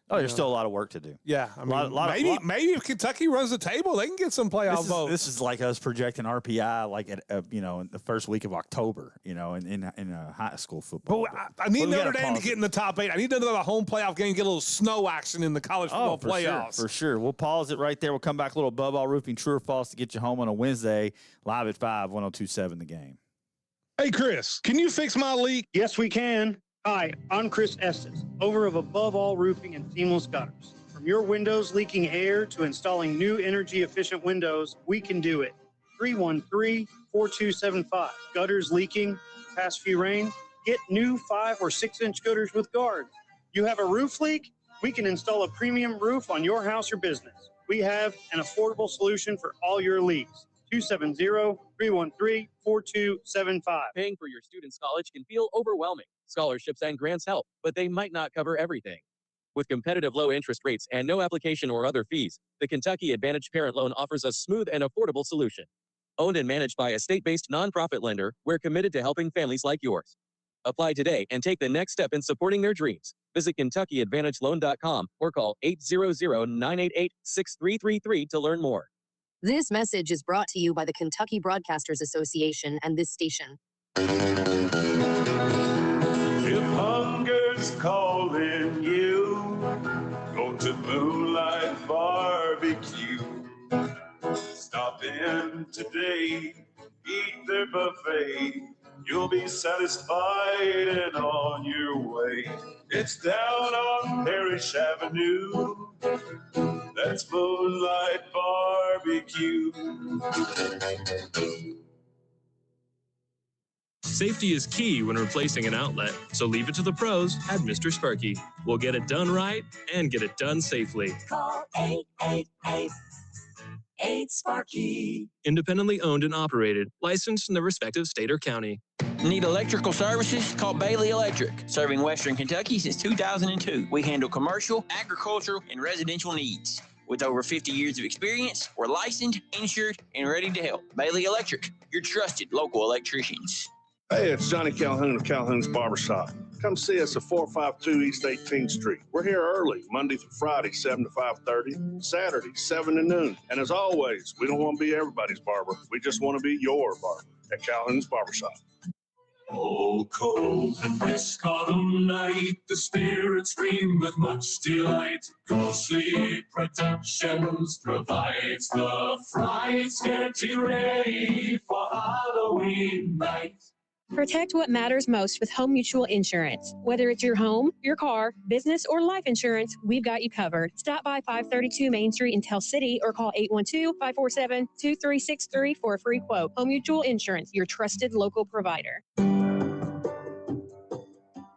Oh, there's still a lot of work to do. Yeah. I mean, maybe if Kentucky runs the table, they can get some playoff votes. This is like us projecting RPI like at in the first week of October, in high school football. I need Notre Dame to get in the top 8. I need another home playoff game, get a little snow action in the college football playoffs. For sure. We'll pause it right there. We'll come back a little Above All Roofing, true or false, to get you home on a Wednesday, live at 5, 102.7 The Game. Hey, Chris, can you fix my leak? Yes, we can. Hi, I'm Chris Estes, owner of Above All Roofing and Seamless Gutters. From your windows leaking air to installing new energy-efficient windows, we can do it. 313-4275. Gutters leaking, past few rains? Get new 5 or 6-inch gutters with guards. You have a roof leak? We can install a premium roof on your house or business. We have an affordable solution for all your leaks. 270-313-4275. Paying for your student's college can feel overwhelming. Scholarships and grants help, but they might not cover everything. With competitive low interest rates and no application or other fees, the Kentucky Advantage Parent Loan offers a smooth and affordable solution. Owned and managed by a state-based nonprofit lender, we're committed to helping families like yours. Apply today and take the next step in supporting their dreams. Visit KentuckyAdvantageLoan.com or call 800-988-6333 to learn more. This message is brought to you by the Kentucky Broadcasters Association and this station. If hunger's calling you, go to Moonlight Barbecue. Stop in today, eat their buffet. You'll be satisfied and on your way. It's down on Parrish Avenue. That's Moonlight Barbecue. Safety is key when replacing an outlet, so leave it to the pros at Mr. Sparky. We'll get it done right and get it done safely. Call 888-8-SPARKY. Independently owned and operated, licensed in the respective state or county. Need electrical services? Call Bailey Electric. Serving Western Kentucky since 2002. We handle commercial, agricultural, and residential needs. With over 50 years of experience, we're licensed, insured, and ready to help. Bailey Electric, your trusted local electricians. Hey, it's Johnny Calhoun of Calhoun's Barbershop. Come see us at 452 East 18th Street. We're here early, Monday through Friday, 7 to 5:30, Saturday, 7 to noon. And as always, we don't want to be everybody's barber. We just want to be your barber at Calhoun's Barbershop. Oh, cold and brisk autumn night, the spirits scream with much delight. Ghostly Productions provides the frights. Getting ready for Halloween night. Protect what matters most with Home Mutual Insurance. Whether it's your home, your car, business, or life insurance, we've got you covered. Stop by 532 Main Street in Tell City or call 812-547-2363 for a free quote. Home Mutual Insurance, your trusted local provider.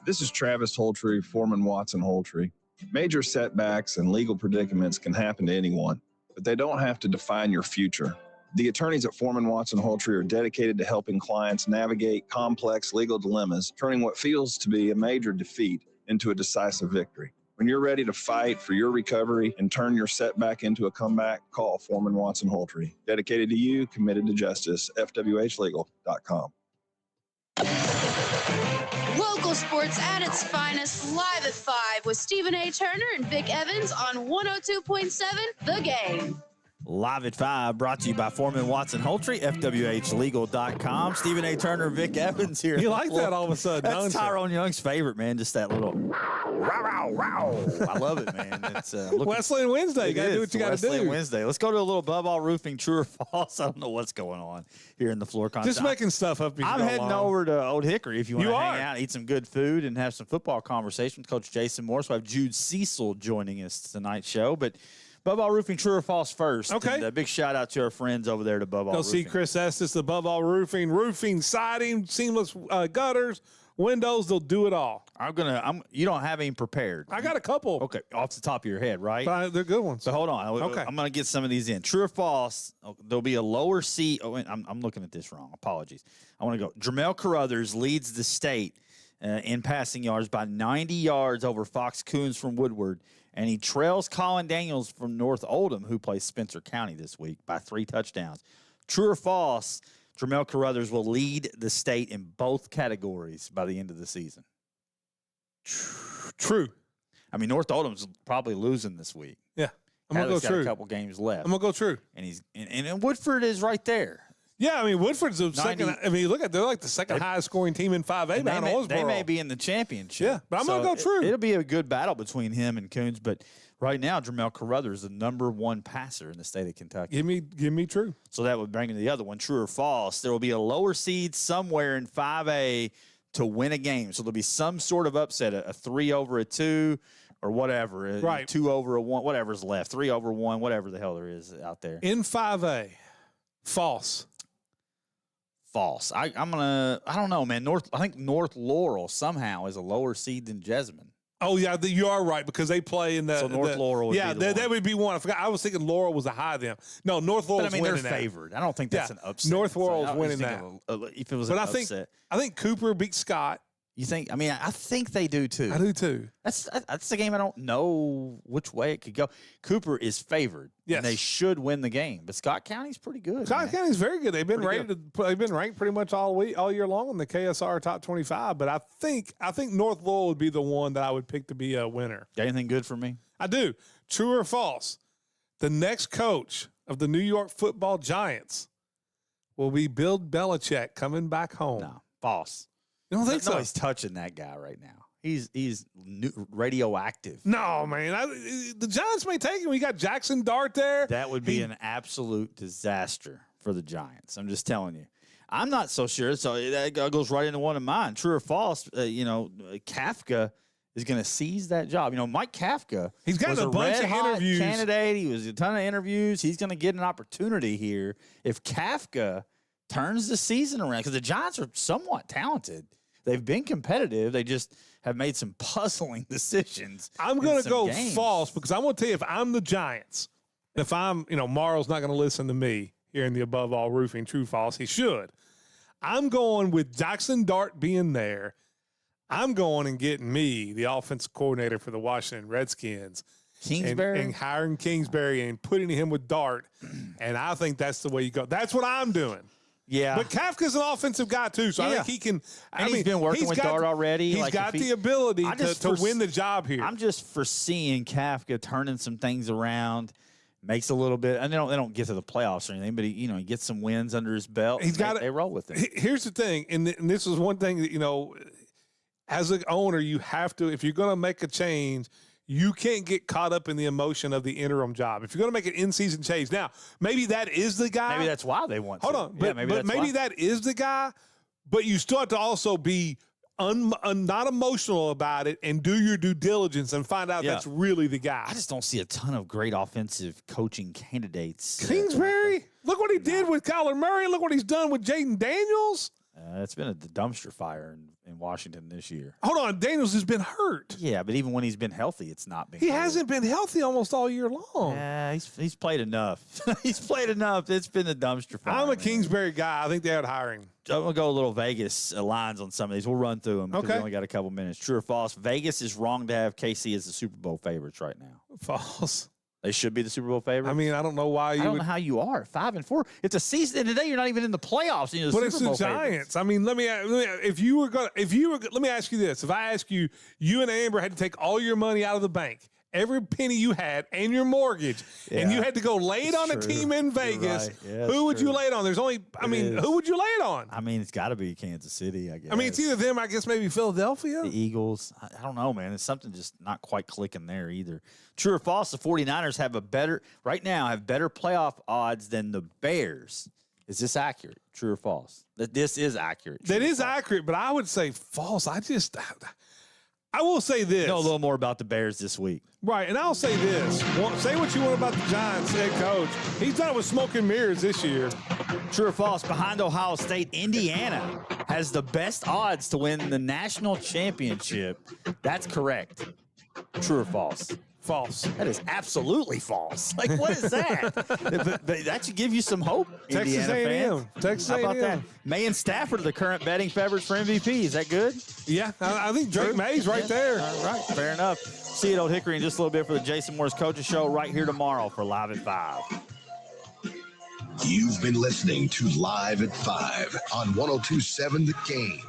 This is Travis Holtree, Foreman Watson Holtree. Major setbacks and legal predicaments can happen to anyone, but they don't have to define your future. The attorneys at Foreman Watson Holtree are dedicated to helping clients navigate complex legal dilemmas, turning what feels to be a major defeat into a decisive victory. When you're ready to fight for your recovery and turn your setback into a comeback, call Foreman Watson Holtree. Dedicated to you, committed to justice, fwhlegal.com. Local sports at its finest, live at 5 with Stephen A. Turner and Vic Evans on 102.7 The Game. Live at 5, brought to you by Foreman Watson Holtree, fwhlegal.com. Stephen A. Turner, Vic Evans here. You like that all of a sudden, don't you? That's Tyrone Young's favorite, man. Just that little row. I love it, man. It's Wesleyan Wednesday. You got to do what you got to do. Wesleyan Wednesday. Let's go to a little Above All Roofing, true or false. I don't know what's going on here in the floor contest. Just making stuff up. I'm heading over to Old Hickory if you want to hang out, eat some good food, and have some football conversation with Coach Jason Morris. We have Jude Cecil joining us tonight's show, but Above All Roofing, true or false first. Okay. And a big shout out to our friends over there at Above All Roofing. Go see Chris Estes, Above All Roofing, roofing, siding, seamless gutters, windows. They'll do it all. You don't have any prepared. I got a couple. Okay, off the top of your head, right? They're good ones. So hold on. Okay. I'm going to get some of these in. True or false? There'll be a lower seed. Oh, wait, I'm looking at this wrong. Apologies. I want to go. Jermel Carruthers leads the state in passing yards by 90 yards over Fox Coons from Woodward, and he trails Colin Daniels from North Oldham, who plays Spencer County this week, by 3 touchdowns. True or false? Jermel Carruthers will lead the state in both categories by the end of the season. True. I mean, North Oldham's probably losing this week. Yeah, I'm gonna go got true. A couple games left. I'm gonna go true. And and Woodford is right there. Yeah, I mean Woodford's the second. I mean, look at they're like the second highest scoring team in 5A behind Owensboro. They may be in the championship. Yeah, but I'm gonna go true. It'll be a good battle between him and Coons, but right now Jermel Carruthers is the number 1 passer in the state of Kentucky. Give me true. So that would bring in the other one. True or false? There will be a lower seed somewhere in 5A to win a game. So there'll be some sort of upset, a 3 over a 2 or whatever, right? 2 over a 1, whatever's left, 3 over 1, whatever the hell there is out there. In 5A, false. False. I don't know, man. I think North Laurel somehow is a lower seed than Jessamine. Oh yeah, you are right because they play in the. So North Laurel would be the one. That would be one. I forgot. I was thinking Laurel was a high them. No, North Laurel's but I mean, winning they're favored. I don't think that's an upset. North Laurel's winning that. If it was but an upset. I think Cooper beat Scott. You think? I mean, I think they do too. I do too. That's the game. I don't know which way it could go. Cooper is favored. Yes, and they should win the game. But Scott County's pretty good. Scott County's very good. They've been rated. They've been ranked pretty much all year long in the KSR top 25. But I think North Laurel would be the one that I would pick to be a winner. Got anything good for me? I do. True or false? The next coach of the New York Football Giants will be Bill Belichick coming back home. No, false. You don't think so? Nobody's touching that guy right now. He's radioactive. No, man. The Giants may take him. We got Jackson Dart there. That would be an absolute disaster for the Giants. I'm just telling you. I'm not so sure. So that goes right into one of mine. True or false? Kafka is going to seize that job. Mike Kafka. He's got a bunch of interviews. Candidate. He was a ton of interviews. He's going to get an opportunity here if Kafka turns the season around because the Giants are somewhat talented. They've been competitive. They just have made some puzzling decisions. I'm going to go false because I'm going to tell you if I'm the Giants, if I'm, Morrow's not going to listen to me here in the Above All Roofing True False. He should. I'm going with Jackson Dart being there. I'm going and getting me, the offensive coordinator for the Washington Redskins. Kingsbury? And hiring Kingsbury and putting him with Dart. And I think that's the way you go. That's what I'm doing. Yeah. But Kafka's an offensive guy, too, so I think he can. He's been working with Dart already. He's got the ability to win the job here. I'm just foreseeing Kafka turning some things around, makes a little bit, and they don't get to the playoffs or anything, but he gets some wins under his belt. They roll with it. Here's the thing, and this is one thing that, as an owner, you have to, if you're going to make a change, you can't get caught up in the emotion of the interim job. If you're going to make an in-season change, now, maybe that is the guy. Maybe that's why they want Hold on. But maybe that is the guy, but you still have to also be not emotional about it and do your due diligence and find out that's really the guy. I just don't see a ton of great offensive coaching candidates. Kingsbury? Look what he did with Kyler Murray. Look what he's done with Jaden Daniels. It's been a dumpster fire in Washington this year. Hold on. Daniels has been hurt. Yeah, but even when he's been healthy, it's not been He good. hasn't been healthy almost all year long. Yeah, he's played enough. He's played enough. It's been a dumpster fire. I'm a Kingsbury guy. I think they would hire him. I'm going to go a little Vegas lines on some of these. We'll run through them because Okay. we only got a couple minutes. True or false? Vegas is wrong to have KC as the Super Bowl favorites right now. False. They should be the Super Bowl favorites. I mean, I don't know why you I don't know how you are 5-4. It's a season, and today you're not even in the playoffs. And But it's the Giants. I mean, let me if you were let me ask you this: if I ask you, you and Amber had to take all your money out of the bank, every penny you had, and your mortgage, and you had to go lay it on a team in Vegas, right. Yeah, who would you lay it on? There's only, who would you lay it on? I mean, it's got to be Kansas City, I guess. I mean, it's either them, I guess maybe Philadelphia. The Eagles. I don't know, man. It's something just not quite clicking there either. True or false, the 49ers have better playoff odds than the Bears. Is this accurate? True or false? That this is accurate. That is accurate, but I would say false. I will say this. Know a little more about the Bears this week. Right, and I'll say this. Say what you want about the Giants head coach. He's done it with smoke and mirrors this year. True or false, behind Ohio State, Indiana has the best odds to win the national championship. That's correct. True or false? False. That is absolutely false. Like, what is that? but that should give you some hope, Texas Indiana A&M. fans. Texas How about A&M. that? May and Stafford are the current betting favorites for MVP. Is that good? Yeah, I think Drake May's right there. All right, fair enough. See you at Old Hickory in just a little bit for the Jason Morris Coaches Show right here tomorrow for Live at 5. You've been listening to Live at 5 on 102.7 The Game.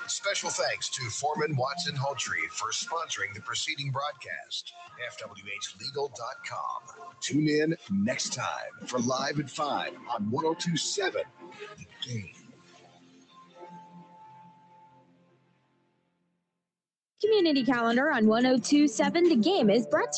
Special thanks to Foreman Watson Hultree for sponsoring the preceding broadcast. FWHlegal.com. Tune in next time for Live at 5 on 102.7 The Game. Community Calendar on 102.7 The Game is brought to you